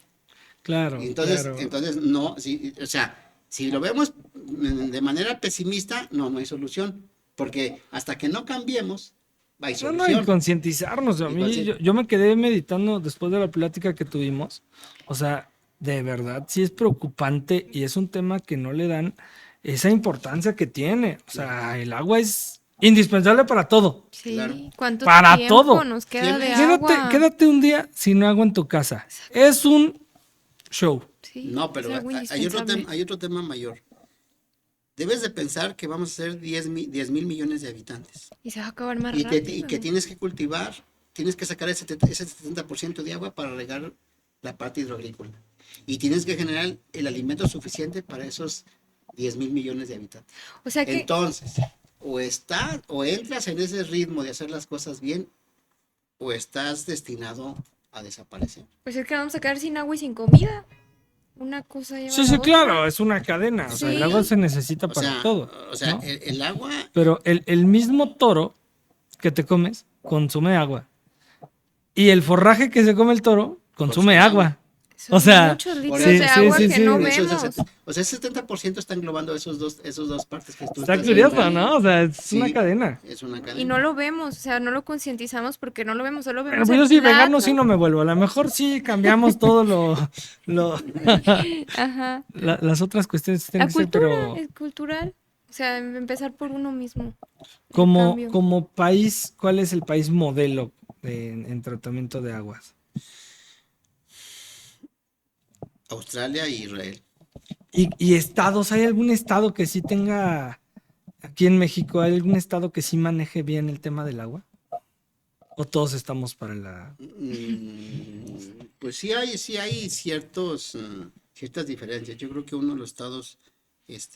Claro, Y entonces, claro. no, o sea, si lo vemos de manera pesimista, no hay solución. Porque hasta que no cambiemos, hay No, solución. y concientizarnos. A mí, yo me quedé meditando después de la plática que tuvimos. O sea, de verdad, sí es preocupante y es un tema que no le dan esa importancia que tiene. O sea, el agua es indispensable para todo. Sí. Claro. ¿Cuánto Para tiempo todo. nos queda de Quédate, agua? quédate un día sin agua en tu casa. Es un show. Sí, No, pero es algo hay otro indispensable. hay otro tema mayor. Debes de pensar que vamos a ser 10 mil millones de habitantes. Y se va a acabar más Y rápido. que tienes que cultivar, tienes que sacar ese 70% de agua para regar la parte hidroagrícola. Y tienes que generar el alimento suficiente para esos 10 mil millones de habitantes. O sea que Entonces, o entras en ese ritmo de hacer las cosas bien, o estás destinado a desaparecer. pues es que vamos a quedar sin agua y sin comida. Una cosa lleva a Sí, la sí, otra. claro, es una cadena. O sea, el Sí. agua se necesita O para sea, todo. ¿no? el agua, Pero el mismo toro que te comes consume agua. Y el forraje que se come el toro consume agua. O Son sea, muchos Por litros eso, de sí, agua sí, que sí. no por eso es vemos. o sea, ese 70% está englobando esos dos partes que tú Está estás curioso, señalando. ¿no? O sea, es una Sí, cadena. es una Y no cadena. lo vemos, o sea, no lo concientizamos porque no lo vemos, solo Bueno, vemos pues el yo sí, vegano sí plato. no me vuelvo. A lo mejor sí cambiamos todo lo Ajá. las otras cuestiones tienen La que ser, cultura pero es cultural. O sea, empezar por uno mismo, el como, cambio. como país, ¿cuál es el país modelo en tratamiento de aguas? Australia e Israel. Y estados, ¿hay algún estado que sí tenga, aquí en México, hay algún estado que sí maneje bien el tema del agua? ¿O todos estamos para la... Pues sí hay ciertas diferencias. Yo creo que uno de los estados,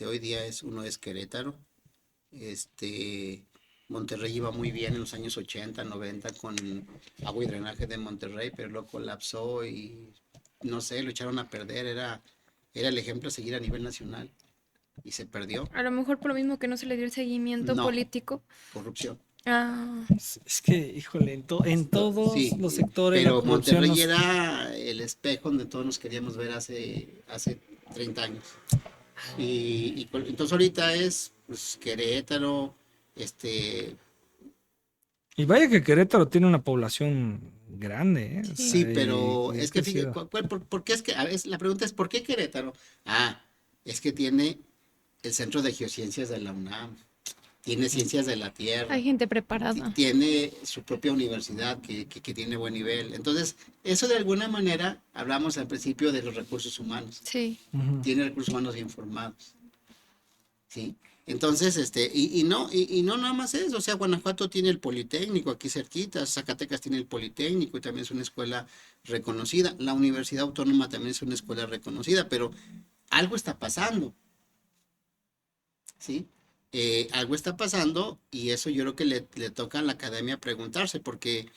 hoy día uno es Querétaro. Este, Monterrey iba muy bien en los años 80, 90 con agua y drenaje de Monterrey, pero luego colapsó y no sé, lo echaron a perder. Era el ejemplo a seguir a nivel nacional y se perdió. A lo mejor por lo mismo que no se le dio el seguimiento No, político. corrupción. Ah, Es que, híjole, en todos Sí, los sectores la pero corrupción Monterrey nos... era el espejo donde todos nos queríamos ver hace 30 años. Entonces ahorita es pues, Querétaro, este, Y vaya que Querétaro tiene una población grande, ¿eh? O sea, sí, pero y ha es que fíjate, crecido. ¿por qué es que, a veces la pregunta es, ¿por qué Querétaro? Ah, es que tiene el Centro de Geociencias de la UNAM, tiene Ciencias de la Tierra, hay gente preparada. tiene su propia universidad que tiene buen nivel. Entonces, eso de alguna manera, hablamos al principio de los recursos humanos, Sí. Ujú. tiene recursos humanos bien formados, ¿sí? Entonces, y no nada más eso, o sea, Guanajuato tiene el Politécnico aquí cerquita, Zacatecas tiene el Politécnico y también es una escuela reconocida, la Universidad Autónoma también es una escuela reconocida, pero algo está pasando, ¿sí? Algo está pasando y eso yo creo que le toca a la academia preguntarse, porque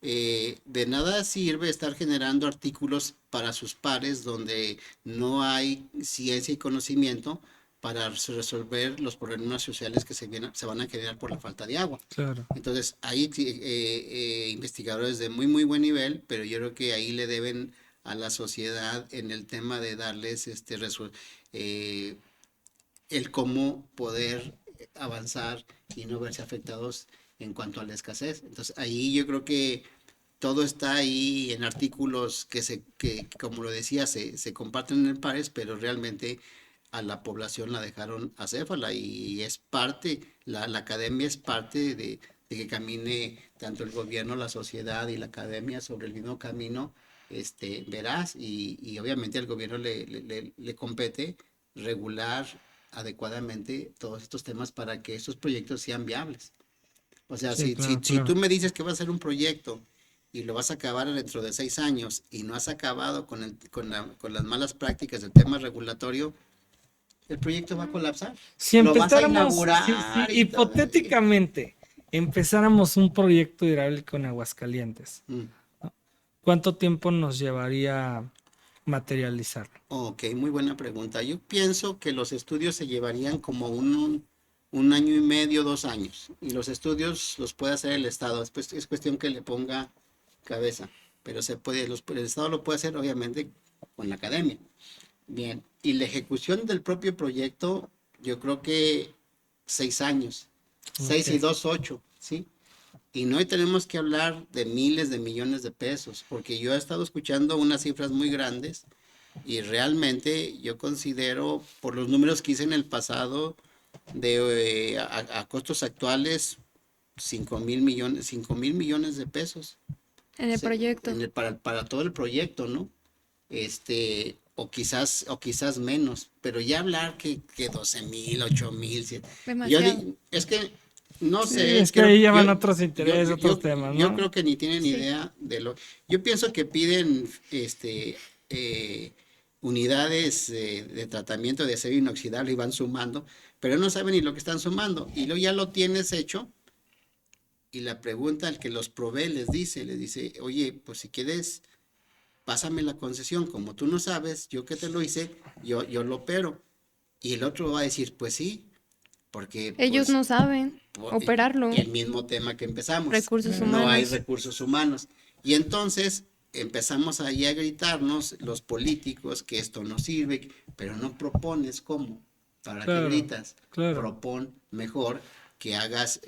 de nada sirve estar generando artículos para sus pares donde no hay ciencia y conocimiento para resolver los problemas sociales que se van a generar por la falta de agua. Claro. Entonces, hay investigadores de muy, muy buen nivel, pero yo creo que ahí le deben a la sociedad en el tema de darles eh, el cómo poder avanzar y no verse afectados en cuanto a la escasez. Entonces, ahí yo creo que todo está ahí en artículos que como lo decía, se comparten en pares, pero realmente a la población la dejaron acéfala y es parte, la academia es parte de que camine tanto el gobierno, la sociedad y la academia sobre el mismo camino, veraz y obviamente al gobierno le compete regular adecuadamente todos estos temas para que estos proyectos sean viables. O sea, Sí, claro, si claro. tú me dices que vas a hacer un proyecto y lo vas a acabar dentro de 6 años y no has acabado con las malas prácticas del tema regulatorio, el proyecto va a colapsar. Si Lo vas a empezáramos, si inaugurar y todo. hipotéticamente empezáramos un proyecto hidráulico en Aguascalientes, Mm. ¿cuánto tiempo nos llevaría materializarlo? Ok, muy buena pregunta. Yo pienso que los estudios se llevarían como un año y medio, 2 años. Y los estudios los puede hacer el Estado. Después es cuestión que le ponga cabeza. Pero el Estado lo puede hacer obviamente con la academia. Bien. Y la ejecución del propio proyecto, yo creo que 6 años. 6 y 2, 8, ¿sí? Y no tenemos que hablar de miles de millones de pesos, porque yo he estado escuchando unas cifras muy grandes y realmente yo considero, por los números que hice en el pasado, a costos actuales, 5,000 millones de pesos. En el proyecto. Para todo el proyecto, ¿no? O quizás menos, pero ya hablar que 12,000, 8,000, Demasiado. es que no Sí, sé, es que ahí ya van yo, otros intereses, otros temas, yo ¿no? creo que ni tienen Sí. idea yo pienso que piden unidades de tratamiento de acero inoxidable y van sumando, pero no saben ni lo que están sumando, y luego ya lo tienes hecho, y la pregunta al que los provee les dice, oye, pues si quieres, pásame la concesión, como tú no sabes, yo que te lo hice, yo lo opero, y el otro va a decir, pues sí, porque Ellos pues no saben operarlo. el mismo tema que empezamos, Recursos no hay humanos. recursos humanos. Y entonces, empezamos ahí a gritarnos los políticos que esto no sirve, pero no propones cómo. ¿Para qué Claro, gritas? claro. Propon mejor que hagas,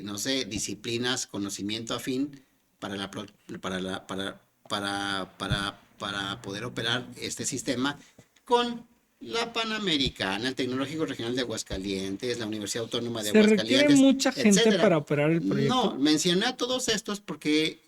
no sé, disciplinas, conocimiento afín para la, para la, para poder operar este sistema con la Panamericana, el Tecnológico Regional de Aguascalientes, la Universidad Autónoma de ¿Se requiere Aguascalientes, mucha gente etcétera. para operar el No, proyecto? mencioné a todos estos porque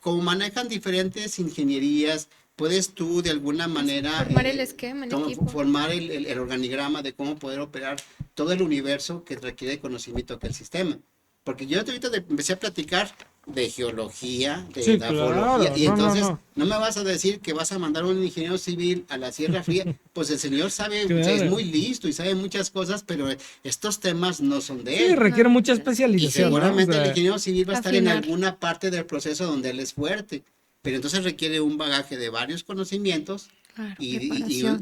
como manejan diferentes ingenierías, puedes tú de alguna manera Formar el esquema, el equipo. formar el organigrama de cómo poder operar todo el universo que requiere conocimiento que el sistema. Porque yo ahorita empecé a platicar de geología, de Sí, dafología, claro. y No, no, entonces no. no me vas a decir que vas a mandar a un ingeniero civil a la Sierra Fría, pues el señor sabe, Claro. es muy listo y sabe muchas cosas, pero estos temas no son de Sí, él. requiere mucha Y especialización, ¿no? O seguramente el sea, ingeniero civil va a estar en afinar. alguna parte del proceso donde él es fuerte, pero entonces requiere un bagaje de varios conocimientos Claro, y preparación.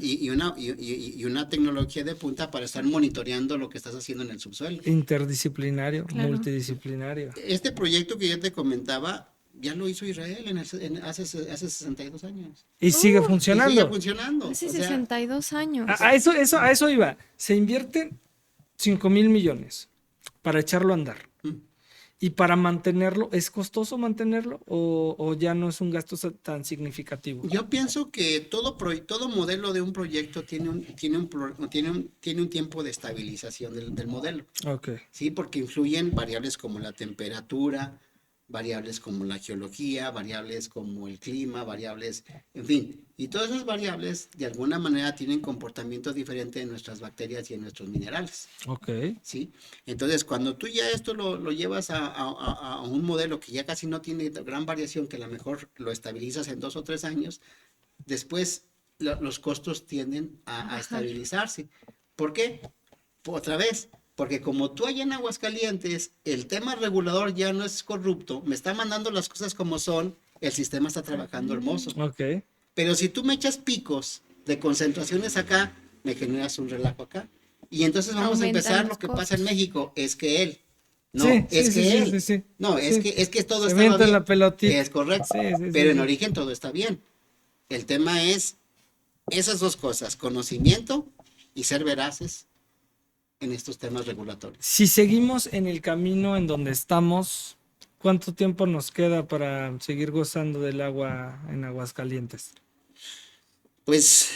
una tecnología de punta para estar monitoreando lo que estás haciendo en el subsuelo. interdisciplinario, Claro. multidisciplinario. Este proyecto que yo te comentaba ya lo hizo Israel hace 62 años. Y sigue Y sigue funcionando. funcionando. Hace O sea, 62 años. A eso iba. Se invierten 5,000 millones para echarlo a andar. mm. ¿Y para mantenerlo, es costoso mantenerlo o ya no es un gasto tan significativo? Yo pienso que todo modelo de un proyecto tiene un tiempo de estabilización del modelo. Ok. Sí, porque influyen variables como la temperatura, variables como la geología, variables como el clima, variables, en fin. Y todas esas variables de alguna manera tienen comportamiento diferente en nuestras bacterias y en nuestros minerales. Ok. ¿Sí? Entonces, cuando tú ya esto lo llevas a un modelo que ya casi no tiene gran variación, que a lo mejor lo estabilizas en 2 o 3 años, después los costos tienden a Bajar. estabilizarse. ¿Por qué? Otra vez, porque como tú allá en Aguascalientes, el tema regulador ya no es corrupto, me está mandando las cosas como son, el sistema está trabajando hermoso. Ok. Pero si tú me echas picos de concentraciones acá, me generas un relajo acá. Y entonces vamos a Aumentan empezar los lo que costos. pasa en México, es que él. No, Sí, es sí, que sí, él. sí, sí. No, Sí. es que todo Se estaba avientan bien. la pelotita. Es correcto. Sí, sí, sí, Pero en sí. origen todo está bien. El tema es esas dos cosas, conocimiento y ser veraces en estos temas regulatorios. Si seguimos en el camino en donde estamos, ¿cuánto tiempo nos queda para seguir gozando del agua en Aguascalientes? Pues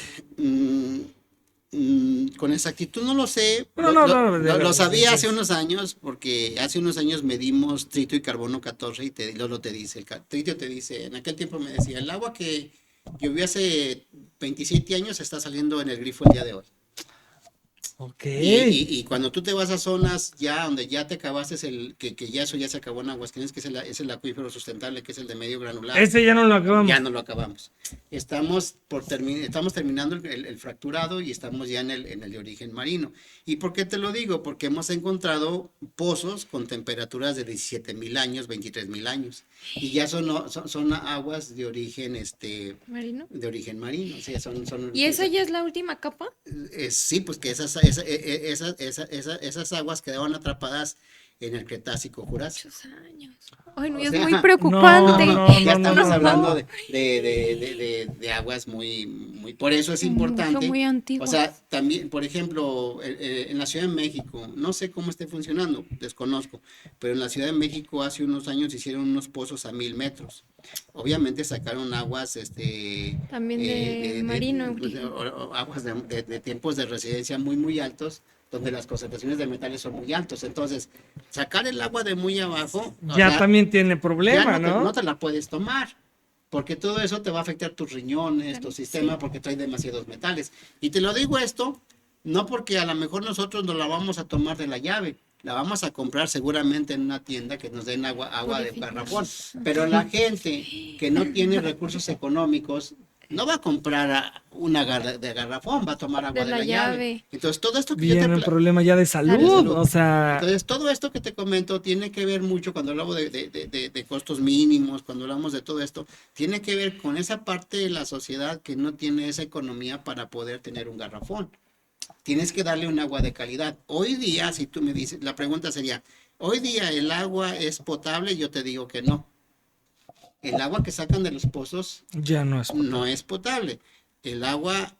con exactitud no lo sé. No, no, no, de Lo verdad, sabía sí, hace sí. unos años porque hace unos años medimos tritio y carbono 14 y Lolo te dice, tritio te dice, en aquel tiempo me decía, el agua que llovió hace 27 años está saliendo en el grifo el día de hoy. Ok. Y cuando tú te vas a zonas ya donde ya te acabaste, que ya eso ya se acabó en Aguascalientes, que es el acuífero sustentable, que es el de medio granular. Ese ya no lo acabamos. Ya no lo acabamos. Estamos terminando el fracturado y estamos ya en el de origen marino. ¿Y por qué te lo digo? Porque hemos encontrado pozos con temperaturas de 17,000 años, 23,000 años. Y ya son aguas de origen, Marino. de origen marino. O sea, ¿Y esa ya es la última capa? sí, pues que esas aguas quedaban atrapadas en el Cretácico Jurásico. Muchos años. Ay, no, O ya es sea, muy preocupante. no, Ya no, estamos no, hablando no. de aguas muy, por eso es importante. Muy O antiguas. sea, también, por ejemplo, en la Ciudad de México, no sé cómo esté funcionando, desconozco, pero en la Ciudad de México hace unos años hicieron unos pozos a 1,000 metros. Obviamente sacaron aguas, También de marino. aguas de tiempos de residencia muy altos, donde las concentraciones de metales son muy altos. Entonces, sacar el agua de muy abajo, o Ya sea, también tiene ya problema, ¿no? no te la puedes tomar, porque todo eso te va a afectar tus riñones, tu sistema, porque trae demasiados metales. Y te lo digo esto, no porque a lo mejor nosotros nos la vamos a tomar de la llave, la vamos a comprar seguramente en una tienda que nos den agua de garrafón, pero la gente que no tiene recursos económicos no va a comprar una de garrafón, va a tomar agua de la llave. Entonces, todo esto que yo Viene un problema ya de salud, o sea, Entonces, todo esto que te comento tiene que ver mucho cuando hablamos de costos mínimos, cuando hablamos de todo esto, tiene que ver con esa parte de la sociedad que no tiene esa economía para poder tener un garrafón. Tienes que darle un agua de calidad. Hoy día, si tú me dices, la pregunta sería, ¿hoy día el agua es potable? Yo te digo que no. el agua que sacan de los pozos Ya no es. no es potable. El agua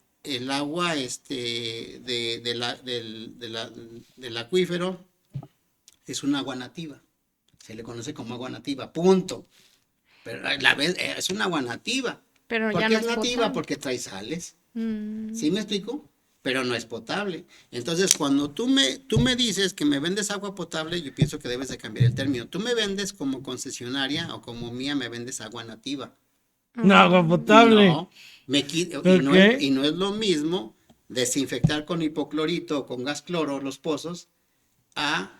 del acuífero es un agua nativa. Se le conoce como agua nativa, punto. Pero a la vez es un agua nativa. Pero ¿Por ya qué no es es nativa? potable. Porque trae sales. Mm, ¿Sí me explico? Pero no es potable. Entonces, cuando tú me dices que me vendes agua potable, yo pienso que debes de cambiar el término. Tú me vendes como concesionaria o como mía, me vendes agua nativa. No, agua potable. No, Ok. y no es lo mismo desinfectar con hipoclorito o con gas cloro los pozos a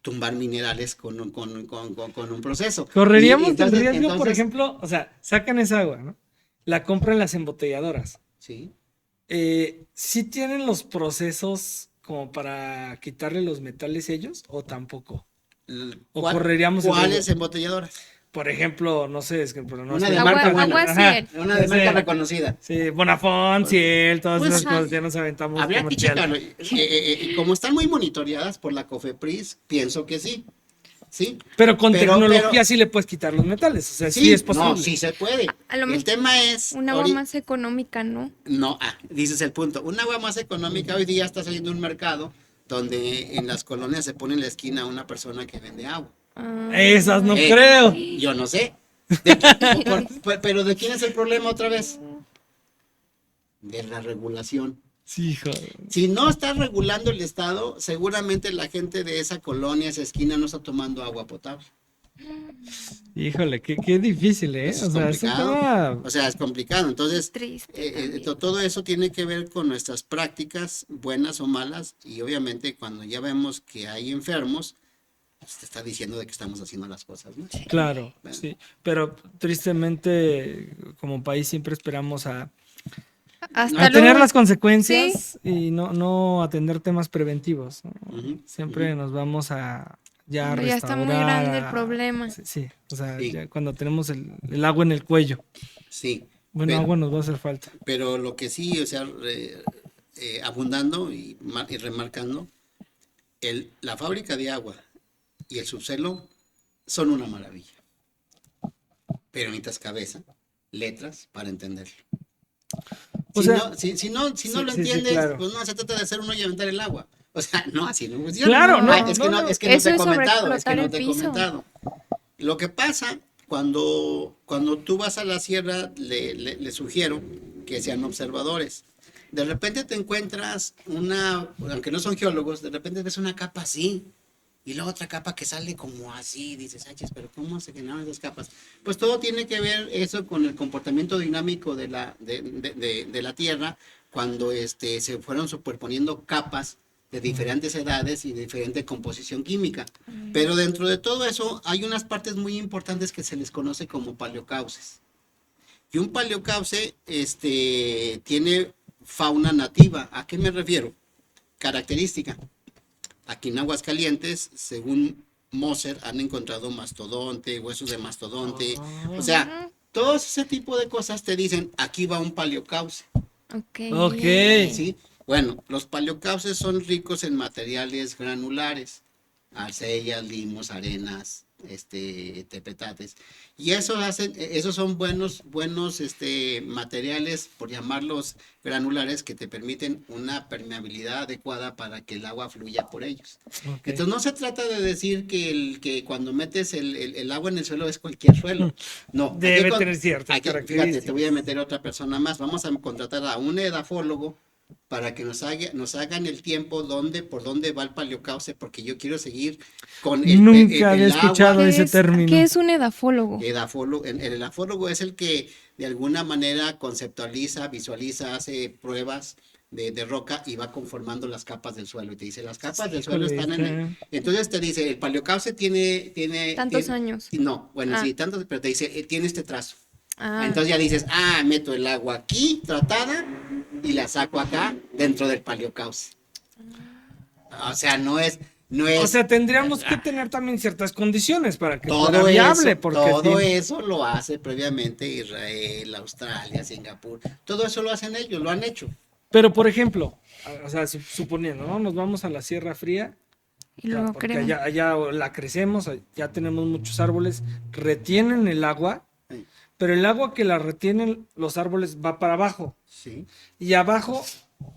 tumbar minerales con un proceso. Correríamos el Entonces, riesgo, por ejemplo, o sea, sacan esa agua, ¿no? La compran las embotelladoras. sí. ¿Sí tienen los procesos como para quitarle los metales ellos o tampoco? ¿O correríamos el ¿Cuáles riesgo? embotelladoras? Por ejemplo, no sé, es que pero no Una sé. de agua, marca buena. agua Ajá. Ciel. Una de marca Ese- reconocida. Sí, Bonafont, Ciel, todas Pues, esas ajá. cosas, ya nos aventamos Habría que comercial. checarlo. Como están muy monitoreadas por la COFEPRIS, pienso que sí. ¿Sí? Pero con Pero- tecnología pero- sí le puedes quitar los metales, o sea, sí, Sí, es posible. no, sí se puede. A lo El mejor tema es. un agua ahori- más económica, ¿no? No, dices el punto. Un agua más económica, hoy día está saliendo un mercado donde en las colonias se pone en la esquina una persona que vende agua. Ah, Esas no Eh, creo. Yo no sé. Pero ¿de quién es el problema otra vez? De la regulación. Sí, joder. Si no está regulando el Estado, seguramente la gente de esa colonia, esa esquina, no está tomando agua potable. Híjole, qué difícil, ¿eh? Eso O es sea, es un complicado. tema. O sea, es complicado. Entonces, triste también. todo eso tiene que ver con nuestras prácticas, buenas o malas, y obviamente cuando ya vemos que hay enfermos, pues te está diciendo de que estamos haciendo las cosas, ¿no? Claro, Bueno. sí. Pero tristemente, como país, siempre esperamos Hasta a tener luego. las consecuencias y no atender temas preventivos, ¿no? Ujú, Siempre ujú. nos vamos a ya Cuando ya está muy restaurar, grande el problema. Sí, sí, o sea, Sí. ya cuando tenemos el agua en el cuello. Sí, Bueno, pero, agua nos va a hacer falta. pero lo que sí, o sea, abundando y remarcando, la fábrica de agua y el subsuelo son una maravilla. Pero necesitas cabeza, letras para entenderlo. O Si sea, no, si no sí, lo sí, sí, entiendes, claro. pues no se trata de hacer uno y aventar el agua. O sea, no, así no funciona. Claro, no, Es que no, no, no. es que no Eso te he es comentado, es que sobreexplotar no el te he piso. comentado. Lo que pasa cuando tú vas a la sierra, le sugiero que sean observadores. De repente te encuentras aunque no son geólogos, de repente ves una capa así y luego otra capa que sale como así. Dices, ay, pero ¿cómo se generan esas capas? Pues todo tiene que ver eso con el comportamiento dinámico de la Tierra cuando se fueron superponiendo capas de diferentes edades y de diferente composición química. Pero dentro de todo eso hay unas partes muy importantes que se les conoce como paleocauces. Y un paleocauce tiene fauna nativa. ¿A qué me refiero? Característica. Aquí en Aguascalientes, según Moser, han encontrado mastodonte, huesos de mastodonte. O sea, todo ese tipo de cosas te dicen, aquí va un paleocauce. Ok. Ok. ¿Sí? Bueno, los paleocauces son ricos en materiales granulares, arcillas, limos, arenas, tepetates. Y esos son buenos, materiales, por llamarlos granulares, que te permiten una permeabilidad adecuada para que el agua fluya por ellos. Ok. Entonces no se trata de decir que cuando metes el agua en el suelo es cualquier suelo. No. Debe tener ciertas Fíjate, características. te voy a meter otra persona más. Vamos a contratar a un edafólogo para que nos hagan el tiempo por dónde va el paleocauce, porque yo quiero seguir con Nunca había el escuchado agua. ese término. ¿Qué es un edafólogo? El edafólogo es el que de alguna manera conceptualiza, visualiza, hace pruebas de roca y va conformando las capas del suelo. Y te dice, las capas del suelo Híjole, están Entonces te dice, el paleocauce tiene Tantos años. No, bueno, Ah. sí, tantos, pero te dice, tiene este trazo. Ah, Entonces ya dices, meto el agua aquí, tratada, y la saco acá, dentro del paleocauce. O sea, no es... O sea, tendríamos que tener también ciertas condiciones para que fuera todo viable, eso, porque todo sí. eso lo hace previamente Israel, Australia, Singapur. Todo eso lo hacen ellos, lo han hecho. Pero por ejemplo, o sea, suponiendo, ¿no? Nos vamos a la Sierra Fría y O sea, luego porque crema. allá la crecemos, ya tenemos muchos árboles, retienen el agua, Sí, pero el agua que la retienen los árboles va para abajo. sí. Y abajo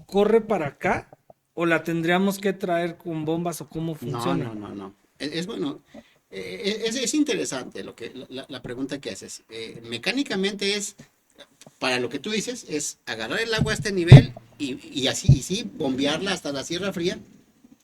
corre para acá, o la tendríamos que traer con bombas o cómo No, funciona. no. Es bueno, es interesante la pregunta que haces. Mecánicamente es, para lo que tú dices, es agarrar el agua a este nivel y así, y sí, bombearla hasta la Sierra Fría,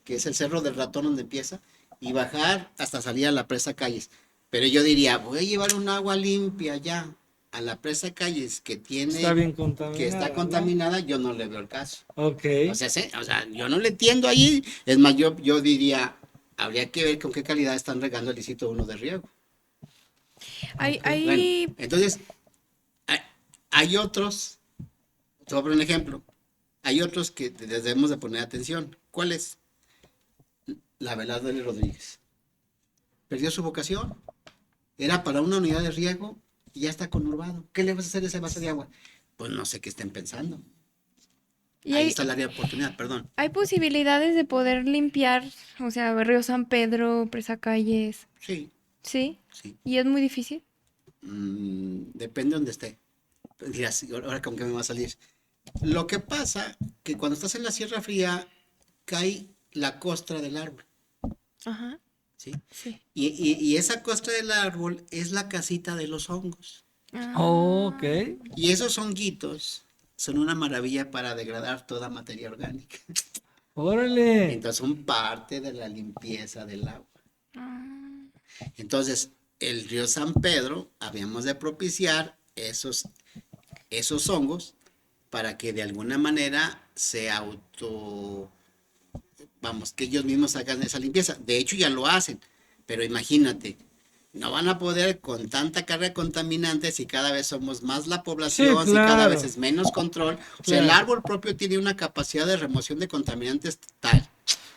que es el Cerro del Ratón donde empieza, y bajar hasta salir a la presa Calles. Pero yo diría, voy a llevar un agua limpia ya a la presa Calles Está bien que está contaminada, ¿no? contaminada, yo no le veo el caso. Ok. O sea, yo no le entiendo ahí. Es más, yo diría, habría que ver con qué calidad están regando el distrito 1 de riego. Hay, Ok. Bueno, hay, entonces, hay, hay otros, te voy a poner un ejemplo, hay otros que debemos de poner atención. ¿Cuál es? La Velasco L. Rodríguez. Perdió su vocación. Era para una unidad de riego y ya está conurbado. ¿Qué le vas a hacer a ese vaso de agua? Pues no sé qué estén pensando. y Ahí hay, está el área de oportunidad, perdón. hay posibilidades de poder limpiar, o sea, Río San Pedro, Presa Calles, Sí, ¿sí? sí. Y es muy difícil. Depende de donde esté. Dirás, ahora con qué me va a salir. Lo que pasa que cuando estás en la Sierra Fría cae la costra del árbol, Ajá, ¿sí? sí. Y esa costra del árbol es la casita de los hongos. Ok. Y esos honguitos son una maravilla para degradar toda materia orgánica. Órale. Entonces son parte de la limpieza del agua. Ah, Entonces, el río San Pedro, habíamos de propiciar esos hongos para que de alguna manera vamos, que ellos mismos hagan esa limpieza. De hecho, ya lo hacen, pero imagínate, no van a poder con tanta carga de contaminantes y cada vez somos más la población, Sí, y cada vez claro. es menos control. O sea, el Claro. árbol propio tiene una capacidad de remoción de contaminantes tal,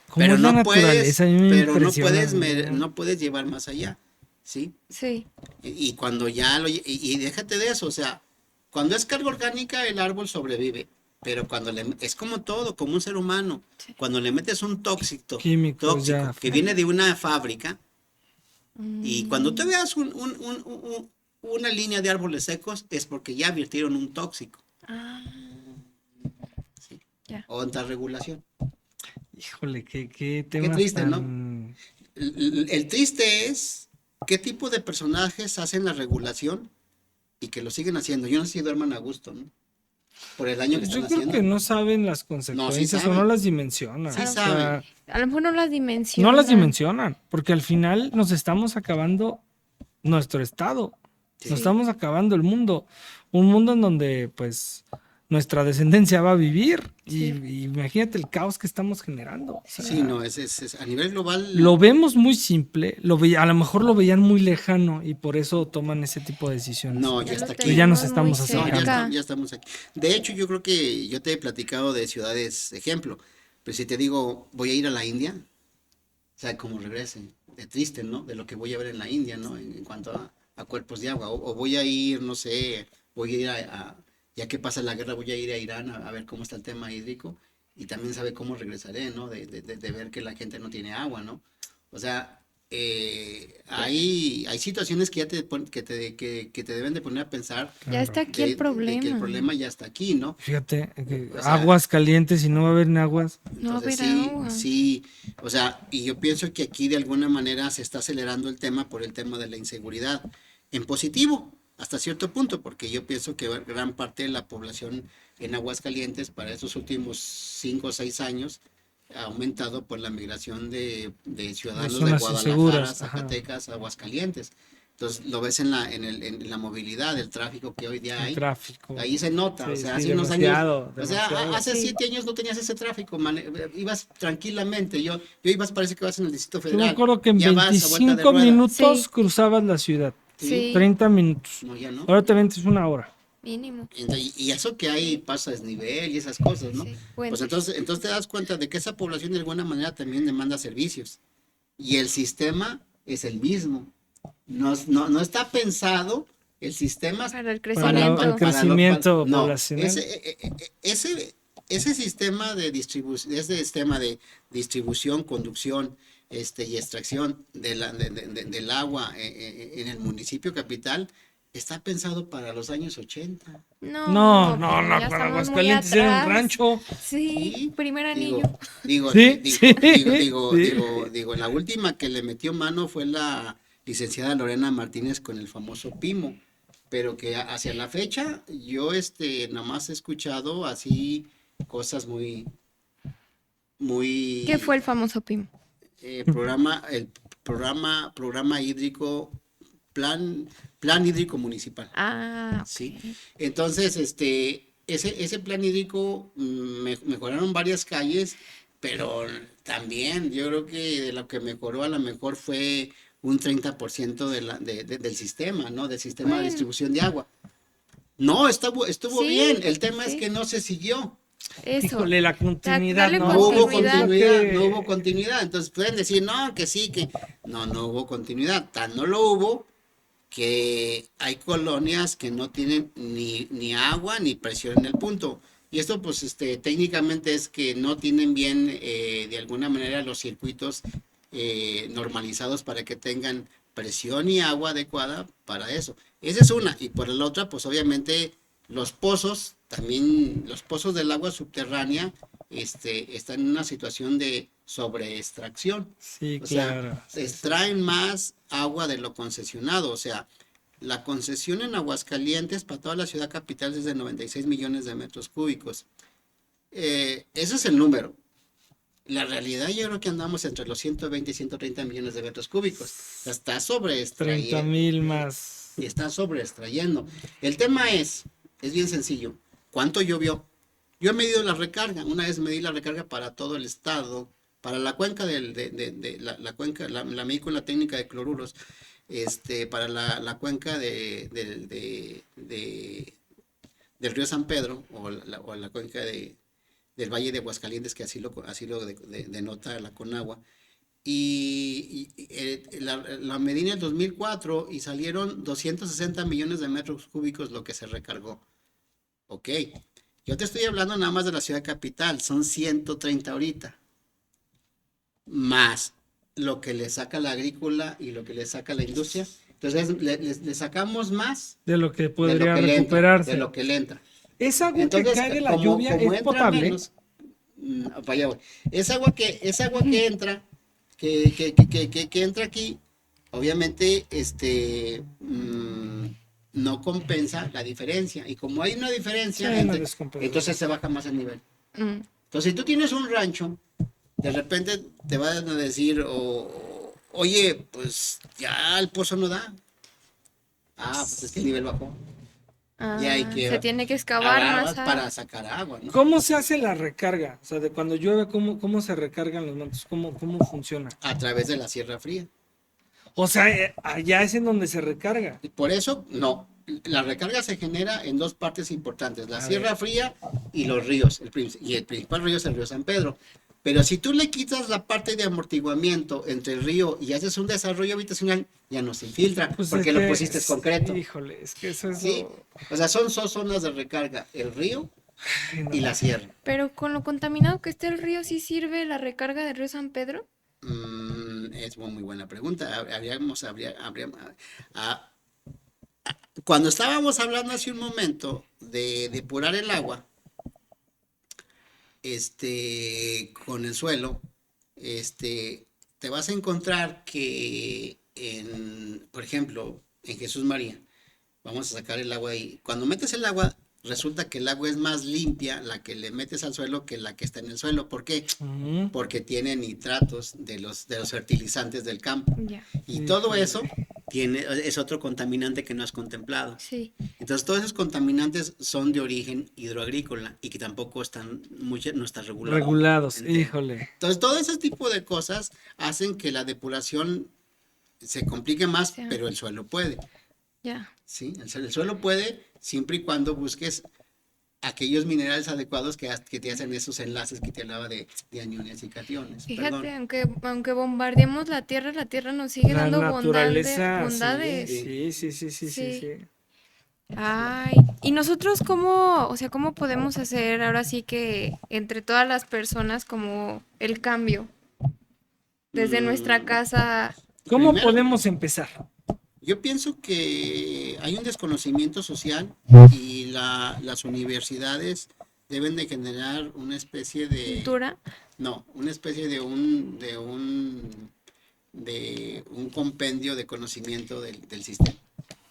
¿Cómo es la naturaleza? A mí me impresiona, ¿no? no puedes llevar más allá, ¿sí? sí. Y cuando ya y déjate de eso, o sea, cuando es carga orgánica el árbol sobrevive, pero cuando es como todo, como un ser humano, Sí. cuando le metes un Químicos ya. que viene de una fábrica, y cuando te Mm, veas una línea de árboles secos es porque ya virtieron un tóxico, ah, ¿sí? ya. O en tal regulación. Híjole, qué Qué temas triste, ¿no? tan... El triste es qué tipo de personajes hacen la regulación y que lo siguen haciendo. Yo no sé si duerman a gusto, ¿no? Por el daño que Pues están yo creo haciendo. que no saben las No, sí consecuencias o no saben. las dimensionan. Sí O saben. sea, A lo mejor no las no dimensionan. las dimensionan, porque al final nos estamos acabando nuestro estado, Sí. nos Sí. estamos acabando el mundo, un mundo en donde pues nuestra descendencia va a vivir Sí. y imagínate el caos que estamos generando. O sea, Sí, no, a nivel global. lo vemos muy simple, a lo mejor lo veían muy lejano y por eso toman ese tipo de decisiones. No, Ya ya lo está Pero aquí. ya nos tenemos muy estamos No, acercando. cerca. ya estamos aquí. De hecho, yo creo que yo te he platicado de ciudades, ejemplo. Pero si te digo, voy a ir a la India, o sea, como regrese, de triste, ¿no? De lo que voy a ver en la India, ¿no? En cuanto a cuerpos de agua. O voy a ir, no sé, voy a ir ya que pasa la guerra, voy a ir a Irán a ver cómo está el tema hídrico y también sabe cómo regresaré, ¿no? De ver que la gente no tiene agua, ¿no? O sea, hay situaciones que ya que te deben de poner a pensar Ya está aquí el de que el problema. problema ya está aquí, ¿no? Fíjate, que O sea, aguas calientes y no va a haber ni aguas. No va a Entonces haber agua. sí, o sea, y yo pienso que aquí de alguna manera se está acelerando el tema por el tema de la inseguridad, en positivo, hasta cierto punto, porque yo pienso que gran parte de la población en Aguascalientes para estos últimos 5 o 6 años ha aumentado por la migración de ciudadanos de zonas Guadalajara, inseguras, ajá. Zacatecas, Aguascalientes. Entonces lo ves en la movilidad, el tráfico que hoy día El hay. tráfico. Ahí se nota, Sí, o sea, sí, hace unos años, demasiado, o sea, demasiado. hace Sí. 7 años no tenías ese tráfico, ibas tranquilamente, yo ibas, parece que vas en el Distrito Yo me Federal, acuerdo que en ya vas a vuelta de 25 rueda. minutos Sí. cruzabas la ciudad. Sí. 30 minutos. No, ya no. Ahora te vendes una hora. Mínimo. Y eso que hay pasa desnivel y esas cosas, ¿no? Sí. Pues Puentes. entonces te das cuenta de que esa población de alguna manera también demanda servicios. Y el sistema es el mismo. No está pensado el sistema Para el Para crecimiento. el crecimiento no, poblacional. ese sistema de distribución, conducción, y extracción del agua en el municipio capital está pensado para los años 80. No, No, no, no, ya para estamos muy Aguascalientes era un atrás. rancho. Sí, Sí, primer anillo. digo, Sí, sí, sí. la última que le metió mano fue la licenciada Lorena Martínez con el famoso Pimo, pero que hacia la fecha yo nomás he escuchado así cosas ¿Qué fue muy el famoso PIM? programa hídrico, plan, plan hídrico municipal. Ah, Sí, ok. entonces, ese plan hídrico mejoraron varias calles, pero también yo creo que de lo que mejoró a lo mejor fue un 30% del sistema, ¿no? Del sistema de Bueno, distribución de agua. No, estuvo bien, sí, el tema es que sí, no se siguió. eso. Híjole, la continuidad, Darle ¿no? No hubo Pues es continuidad. lo continuidad, no hubo que... continuidad. Entonces pueden decir, no, que sí, que no hubo continuidad. Tan no lo hubo que hay colonias que no tienen ni agua ni presión en el punto. Y esto pues técnicamente es que no tienen bien de alguna manera los circuitos normalizados para que tengan presión y agua adecuada para eso. Esa es una. Y por la otra pues obviamente los pozos, también los pozos del agua subterránea están en una situación de sobreextracción. Sí, O sea, claro. se Sí, sí, sí. extraen más agua de lo concesionado. O sea, la concesión en Aguascalientes para toda la ciudad capital es de 96 millones de metros cúbicos. Ese es el número. La realidad yo creo que andamos entre los 120 y 130 millones de metros cúbicos. O sea, está 30 sobreextrayendo. mil más. Está sobreextrayendo. El tema es bien sencillo. ¿Cuánto llovió? Yo he medido la recarga. Una vez medí la recarga para todo el estado, para la cuenca la cuenca, la medí con la técnica de cloruros, para la cuenca del río San Pedro o la cuenca del Valle de Aguascalientes, que así lo denota la Conagua. La medí en el 2004 y salieron 260 millones de metros cúbicos lo que se recargó. Ok, yo te estoy hablando nada más de la ciudad capital, son 130 ahorita, más lo que le saca la agrícola y lo que le saca la industria. Entonces le sacamos más De lo que de lo podría que le entra, de recuperarse. lo que le entra. ¿Esa agua que Entonces, cae de la como, lluvia como es entra potable? menos, para allá voy. Esa agua que entra, que entra aquí, obviamente, no compensa la diferencia. Y como hay una Sí, diferencia, hay una descompensación. entonces se baja más el nivel. Mm, Entonces, si tú tienes un rancho, de repente te van a decir, oye, pues ya el pozo no da. Ah, pues es que el nivel bajó. Y hay se que tiene que excavar más agarrar para sacar agua, ¿no? ¿Cómo se hace la recarga? O sea, de cuando llueve, ¿cómo se recargan los mantos? ¿Cómo funciona? A través de la Sierra Fría. O sea, allá es en donde se recarga. Y por eso, no. La recarga se genera en dos partes importantes, la A Sierra ver. Fría y los ríos. Y el principal río es el río San Pedro. Pero si tú le quitas la parte de amortiguamiento entre el río y haces un desarrollo habitacional, ya no se infiltra, Pues es porque lo que, pusiste concreto. híjole, es que eso es ¿Sí? lo... O sea, son dos zonas de recarga, el río Ay, no. y la sierra. Pero con lo contaminado que está el río, ¿sí sirve la recarga del río San Pedro? Es muy buena pregunta. Ah, cuando estábamos hablando hace un momento de depurar el agua, con el suelo, te vas a encontrar que por ejemplo, en Jesús María, vamos a sacar el agua ahí. Cuando metes el agua, resulta que el agua es más limpia la que le metes al suelo que la que está en el suelo. ¿Por qué? Ujú. Porque tiene nitratos de los fertilizantes del campo. Ya, Y todo Híjole. eso es otro contaminante que no has contemplado. sí. Entonces, todos esos contaminantes son de origen hidroagrícola y que tampoco no está regulado. Regulados, híjole. Entonces, todo ese tipo de cosas hacen que la depuración se complique más, Sí. pero el suelo puede. Ya. ¿Sí? El suelo puede siempre y cuando busques aquellos minerales adecuados que te hacen esos enlaces que te hablaba de aniones y cationes. Fíjate, Perdón. aunque bombardeemos la tierra nos sigue La dando naturaleza, bondades. sí, sí, sí, sí, sí, Sí. sí. Ay, ¿y nosotros cómo, o sea, cómo podemos hacer ahora sí que entre todas las personas como el cambio? desde nuestra Mm, casa. ¿Cómo Primero, podemos empezar? yo pienso que hay un desconocimiento social y las universidades deben de generar una especie de, Cultura. no, una especie de un compendio de conocimiento del sistema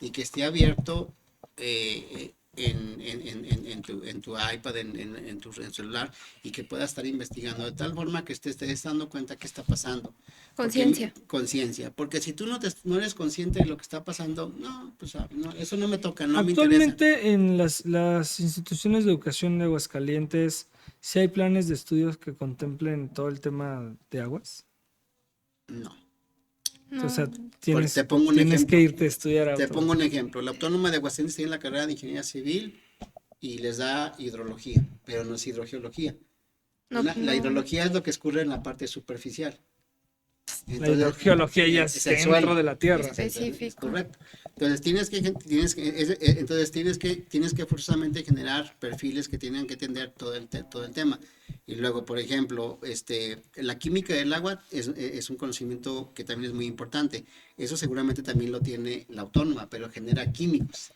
y que esté abierto en tu iPad, en tu celular y que puedas estar investigando de tal forma que estés dando cuenta qué está pasando. Porque Conciencia. conciencia, porque si tú no eres consciente de lo que está pasando, no, pues no, eso no me toca, no me interesa. Actualmente en las instituciones de educación de Aguascalientes, ¿sí hay planes de estudios que contemplen todo el tema de aguas? No. O sea, No. Te tienes, pongo un tienes que ejemplo. irte a estudiar a Te otro. pongo un ejemplo. La Autónoma de Aguascalientes tiene la carrera de Ingeniería Civil y les da hidrología, pero no es hidrogeología. No, La no. hidrología es lo que escurre en la parte superficial. La Entonces, hidrogeología ya es es el dentro suelo. de la tierra. Es Específico. correcto. Entonces tienes que forzosamente generar perfiles que tengan que entender todo el tema. Y luego, por ejemplo, la química del agua es un conocimiento que también es muy importante. Eso seguramente también lo tiene la autónoma, pero genera químicos.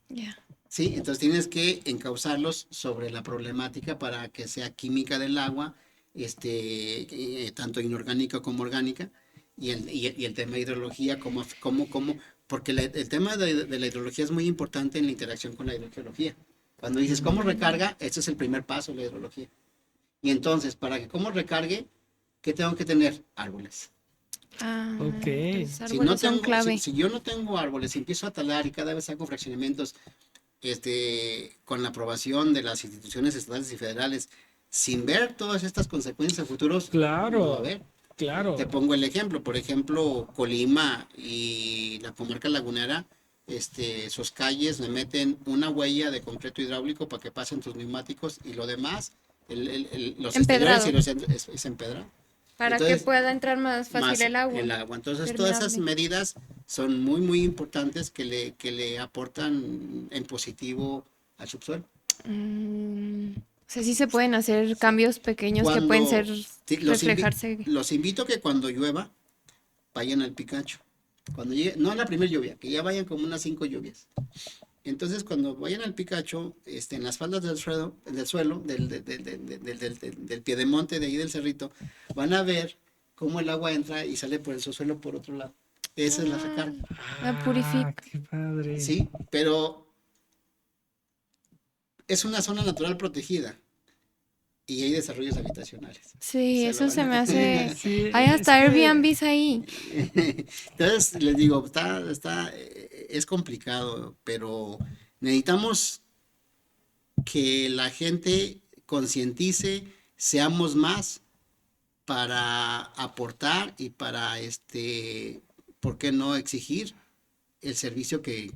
Ya. Sí, entonces tienes que encauzarlos sobre la problemática para que sea química del agua, tanto inorgánica como orgánica, y el tema de hidrología, porque el tema de la hidrología es muy importante en la interacción con la hidrogeología. Cuando dices cómo recarga, este es el primer paso de la hidrología. Y entonces, para que cómo recargue, ¿qué tengo que tener? Árboles. Ah, Ok. entonces Si no árboles son tengo, clave. si yo no tengo árboles, si empiezo a talar y cada vez hago fraccionamientos con la aprobación de las instituciones estatales y federales, sin ver todas estas consecuencias a futuros, no va a Claro, haber. Te claro. pongo el ejemplo, por ejemplo, Colima y la comarca lagunera, sus calles le meten una huella de concreto hidráulico para que pasen tus neumáticos y lo demás, los exteriores y Empedrado. los es empedrado. Para que Entonces, pueda entrar más fácil más el agua. el agua. Entonces, todas esas Permeable. medidas son muy, muy importantes que le aportan en positivo al subsuelo. O sea, sí se pueden hacer Sí. cambios pequeños que pueden ser Cuando reflejarse. los invito que cuando llueva, vayan al Picacho. Cuando llegue, no a la primera lluvia, que ya vayan como unas 5 lluvias. Entonces, cuando vayan al Picacho, en las faldas del piedemonte de ahí del cerrito, van a ver cómo el agua entra y sale por el subsuelo por otro lado. Esa es la recarga. La Ah, purifica. qué padre. Sí, pero es una zona natural protegida y hay desarrollos habitacionales. Sí, Se lo eso van se me a... hace. Sí, Hay es hasta que Airbnbs ahí. Entonces, les digo, es complicado, pero necesitamos que la gente concientice, seamos más para aportar y para, ¿por qué no exigir el servicio que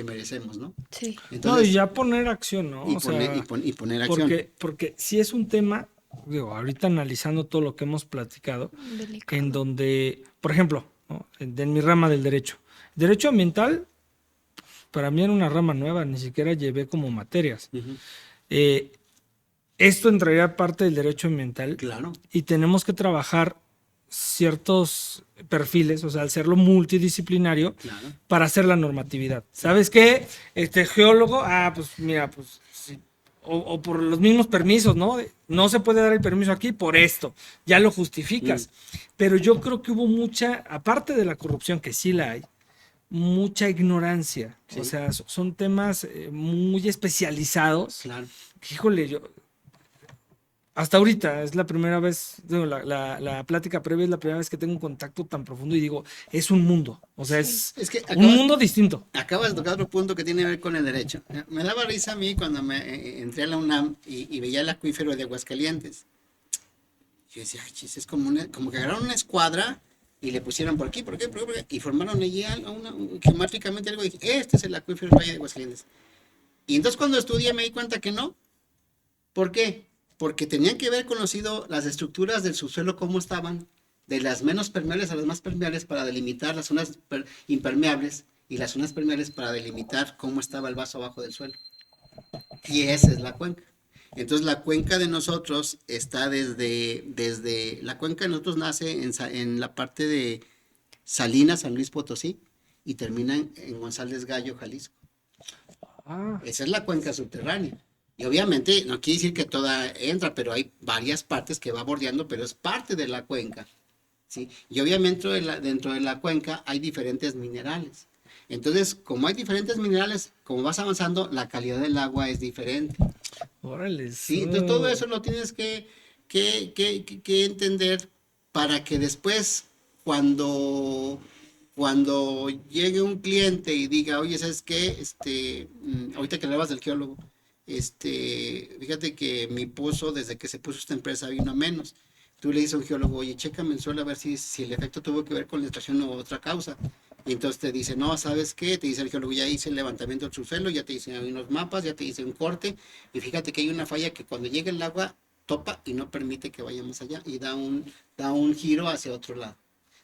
merecemos, ¿no? Sí. no, y Entonces, ya poner acción, ¿no? O sea, y poner acción. porque si es un tema, digo, ahorita analizando todo lo que hemos platicado, en Delicado. donde, por ejemplo, ¿no? En mi rama del derecho. Derecho ambiental, para mí era una rama nueva, ni siquiera llevé como materias. Ujú. Eh, Esto entraría parte del derecho ambiental Claro, y tenemos que trabajar ciertos perfiles, o sea, hacerlo multidisciplinario claro. para hacer la normatividad. ¿Sabes qué? Este geólogo, pues mira, pues sí, o por los mismos permisos, ¿no? No se puede dar el permiso aquí por esto, ya lo justificas. Pero yo creo que hubo mucha, aparte de la corrupción, que sí la hay, mucha ignorancia. O Sí, sea, son temas muy especializados. claro. Que, híjole, yo, hasta ahorita es la primera vez, digo, la plática previa es la primera vez que tengo un contacto tan profundo y digo, es un mundo, o sea, Sí. es Es que un mundo distinto. acabas de tocar otro punto que tiene que ver con el derecho. Me daba risa a mí cuando entré a la UNAM y veía el acuífero de Aguascalientes. Yo decía, ay, chis, es como que agarraron una escuadra y le pusieron por aquí, por aquí, por aquí, por aquí, y formaron allí geométricamente algo y dije, este es el acuífero del Valle de Aguascalientes. Y entonces cuando estudié me di cuenta que no. ¿Por qué? Porque tenían que haber conocido las estructuras del subsuelo, cómo estaban, de las menos permeables a las más permeables para delimitar las zonas impermeables y las zonas permeables para delimitar cómo estaba el vaso abajo del suelo. Y esa es la cuenca. Entonces la cuenca de nosotros está desde la cuenca de nosotros nace en la parte de Salinas, San Luis Potosí, y termina en González Gallo, Jalisco. Ah, Esa es la cuenca subterránea. Y obviamente no quiere decir que toda entra, pero hay varias partes que va bordeando, pero es parte de la cuenca, ¿sí? Y obviamente dentro de la cuenca hay diferentes minerales. Entonces, como hay diferentes minerales, como vas avanzando, la calidad del agua es diferente, órale. ¿sí? Entonces, todo eso lo tienes que entender para que después, cuando, cuando llegue un cliente y diga, oye, ¿sabes qué? Ahorita que hablabas del geólogo, fíjate que mi pozo, desde que se puso esta empresa, vino a menos. Tú le dices a un geólogo, oye, chécame el suelo a ver si el efecto tuvo que ver con la extracción o otra causa. Y entonces te dice, no, ¿sabes qué? Te dice el geólogo, ya hice el levantamiento del subsuelo, ya te hice unos mapas, ya te hice un corte, y fíjate que hay una falla que cuando llega el agua topa y no permite que vayamos allá, y da un giro hacia otro lado.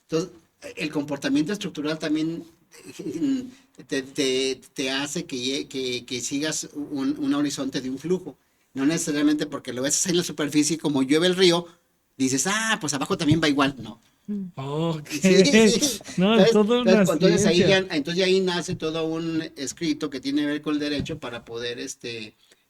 Entonces, el comportamiento estructural también te hace que sigas un horizonte de un flujo. No necesariamente porque lo ves en la superficie, como llueve el río, dices, pues abajo también va igual. No. Ok. Sí, sí. No, es toda una Entonces ciencia. ahí nace todo un escrito que tiene que ver con el derecho para poder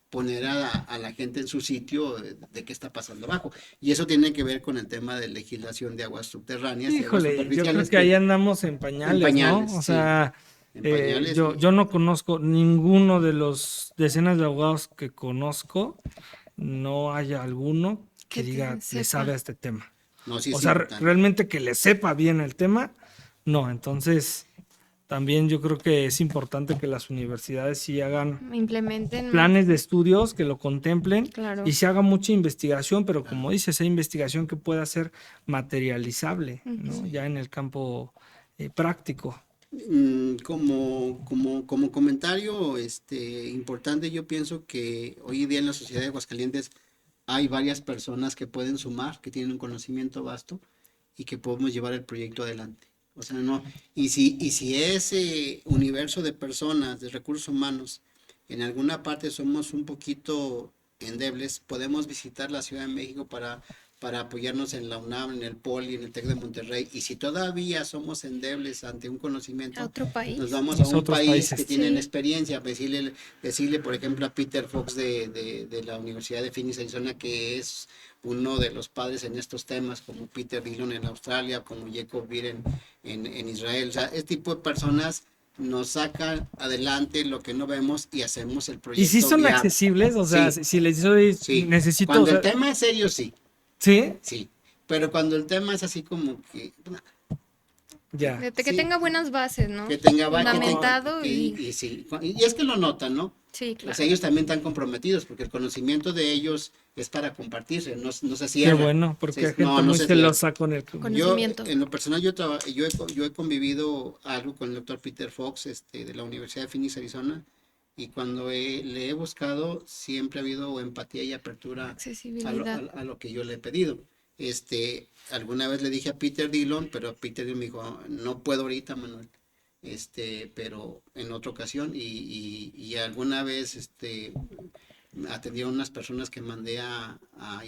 poner a la gente en su sitio de qué está pasando abajo. Y eso tiene que ver con el tema de legislación de aguas subterráneas y aguas Híjole, yo creo superficiales que ahí andamos en pañales, ¿no? O sí, sea, en pañales. yo no conozco ninguno de los decenas de abogados que conozco, no haya alguno que Que diga, te le sabe a sepa. este tema. No, sí O es sea, importante. realmente que le sepa bien el tema, no. Entonces, también yo creo que es importante que las universidades sí hagan Implementen, planes de estudios que lo contemplen claro. y se haga mucha investigación, pero como dices, esa investigación que pueda ser materializable, ¿no? Ujú. Ya en el campo práctico. Como comentario importante, yo pienso que hoy en día en la sociedad de Aguascalientes hay varias personas que pueden sumar, que tienen un conocimiento vasto y que podemos llevar el proyecto adelante. O sea, no, y si ese universo de personas, de recursos humanos, en alguna parte somos un poquito endebles, podemos visitar la Ciudad de México para apoyarnos en la UNAM, en el POLI, en el TEC de Monterrey. Y si todavía somos endebles ante un A conocimiento, otro nos país. vamos a Los un otros país que países. tienen Sí. experiencia, decirle, por ejemplo, a Peter Fox de la Universidad de Phoenix, Arizona, que es uno de los padres en estos temas, como Peter Dillon en Australia, como Jacob Beer en Israel. O sea, este tipo de personas nos sacan adelante lo que no vemos y hacemos el ¿Y si proyecto son viable. accesibles? O sea, Sí, si les doy, sí. necesito, o Cuando el sea, tema es serio, sí, ¿sí? sí. Pero cuando el tema es así como que, Ya. Que sí, tenga buenas bases, ¿no? que tenga, Fundamentado y sí, y es que lo notan, ¿no? sí, O claro. sea, ellos también están comprometidos porque el conocimiento de ellos es para compartirse, no se Qué cierra. bueno, porque hay No, gente no muy se cierra. celosa con el... Conocimiento. En lo personal, yo he convivido algo con el doctor Peter Fox, de la Universidad de Phoenix, Arizona, y cuando le he buscado, siempre ha habido empatía y apertura Accesibilidad. a lo que yo le he pedido. Alguna vez le dije a Peter Dillon, pero Peter Dillon me dijo, no puedo ahorita, Manuel, pero en otra ocasión, y alguna vez, atendieron unas personas que mandé a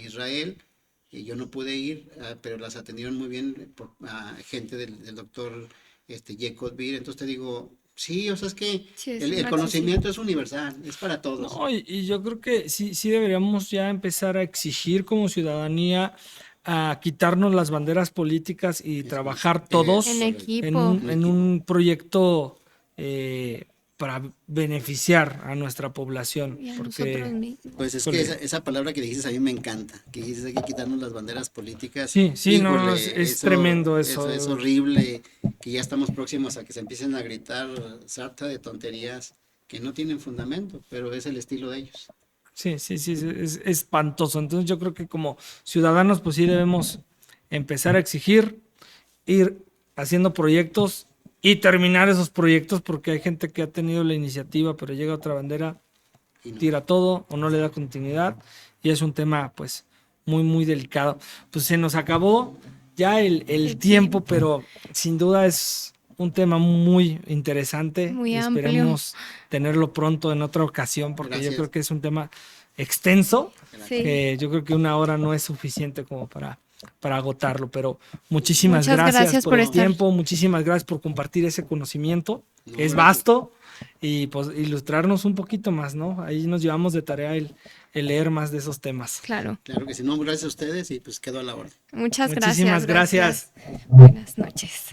Israel, y yo no pude ir, pero las atendieron muy bien gente del doctor Jacob Beer. Entonces te digo, sí, o sea, es que Sí, es el accesible. conocimiento es universal, es para todos. No, y yo creo que sí deberíamos ya empezar a exigir como ciudadanía a quitarnos las banderas políticas y trabajar En todos Correcto. equipo. en un proyecto para beneficiar a nuestra población. Y a Porque, nosotros mismos. Pues es que híjole, esa palabra que dijiste a mí me encanta, que dices hay que quitarnos las banderas políticas. sí, no, es Híjole, tremendo eso es eso. horrible, que ya estamos próximos a que se empiecen a gritar sarta de tonterías que no tienen fundamento, pero es el estilo de ellos. Sí, es espantoso. Entonces yo creo que como ciudadanos, pues sí debemos empezar a exigir, ir haciendo proyectos y terminar esos proyectos porque hay gente que ha tenido la iniciativa, pero llega otra bandera, Y no. tira todo o no le da continuidad y es un tema pues muy delicado. Pues se nos acabó ya el tiempo, pero sin duda es un tema muy interesante Muy y amplio. esperemos tenerlo pronto en otra ocasión porque yo Gracias. creo que es un tema extenso, Sí. que yo creo que 1 hora no es suficiente como para agotarlo, pero muchísimas Muchas gracias gracias por por el estar. tiempo, muchísimas gracias por compartir ese conocimiento, No, es gracias. vasto, y pues ilustrarnos un poquito más, ¿no? Ahí nos llevamos de tarea el leer más de esos temas. Claro. Claro que sí, no, gracias a ustedes y pues quedo a la orden. Muchas Muchísimas gracias. gracias. Buenas noches.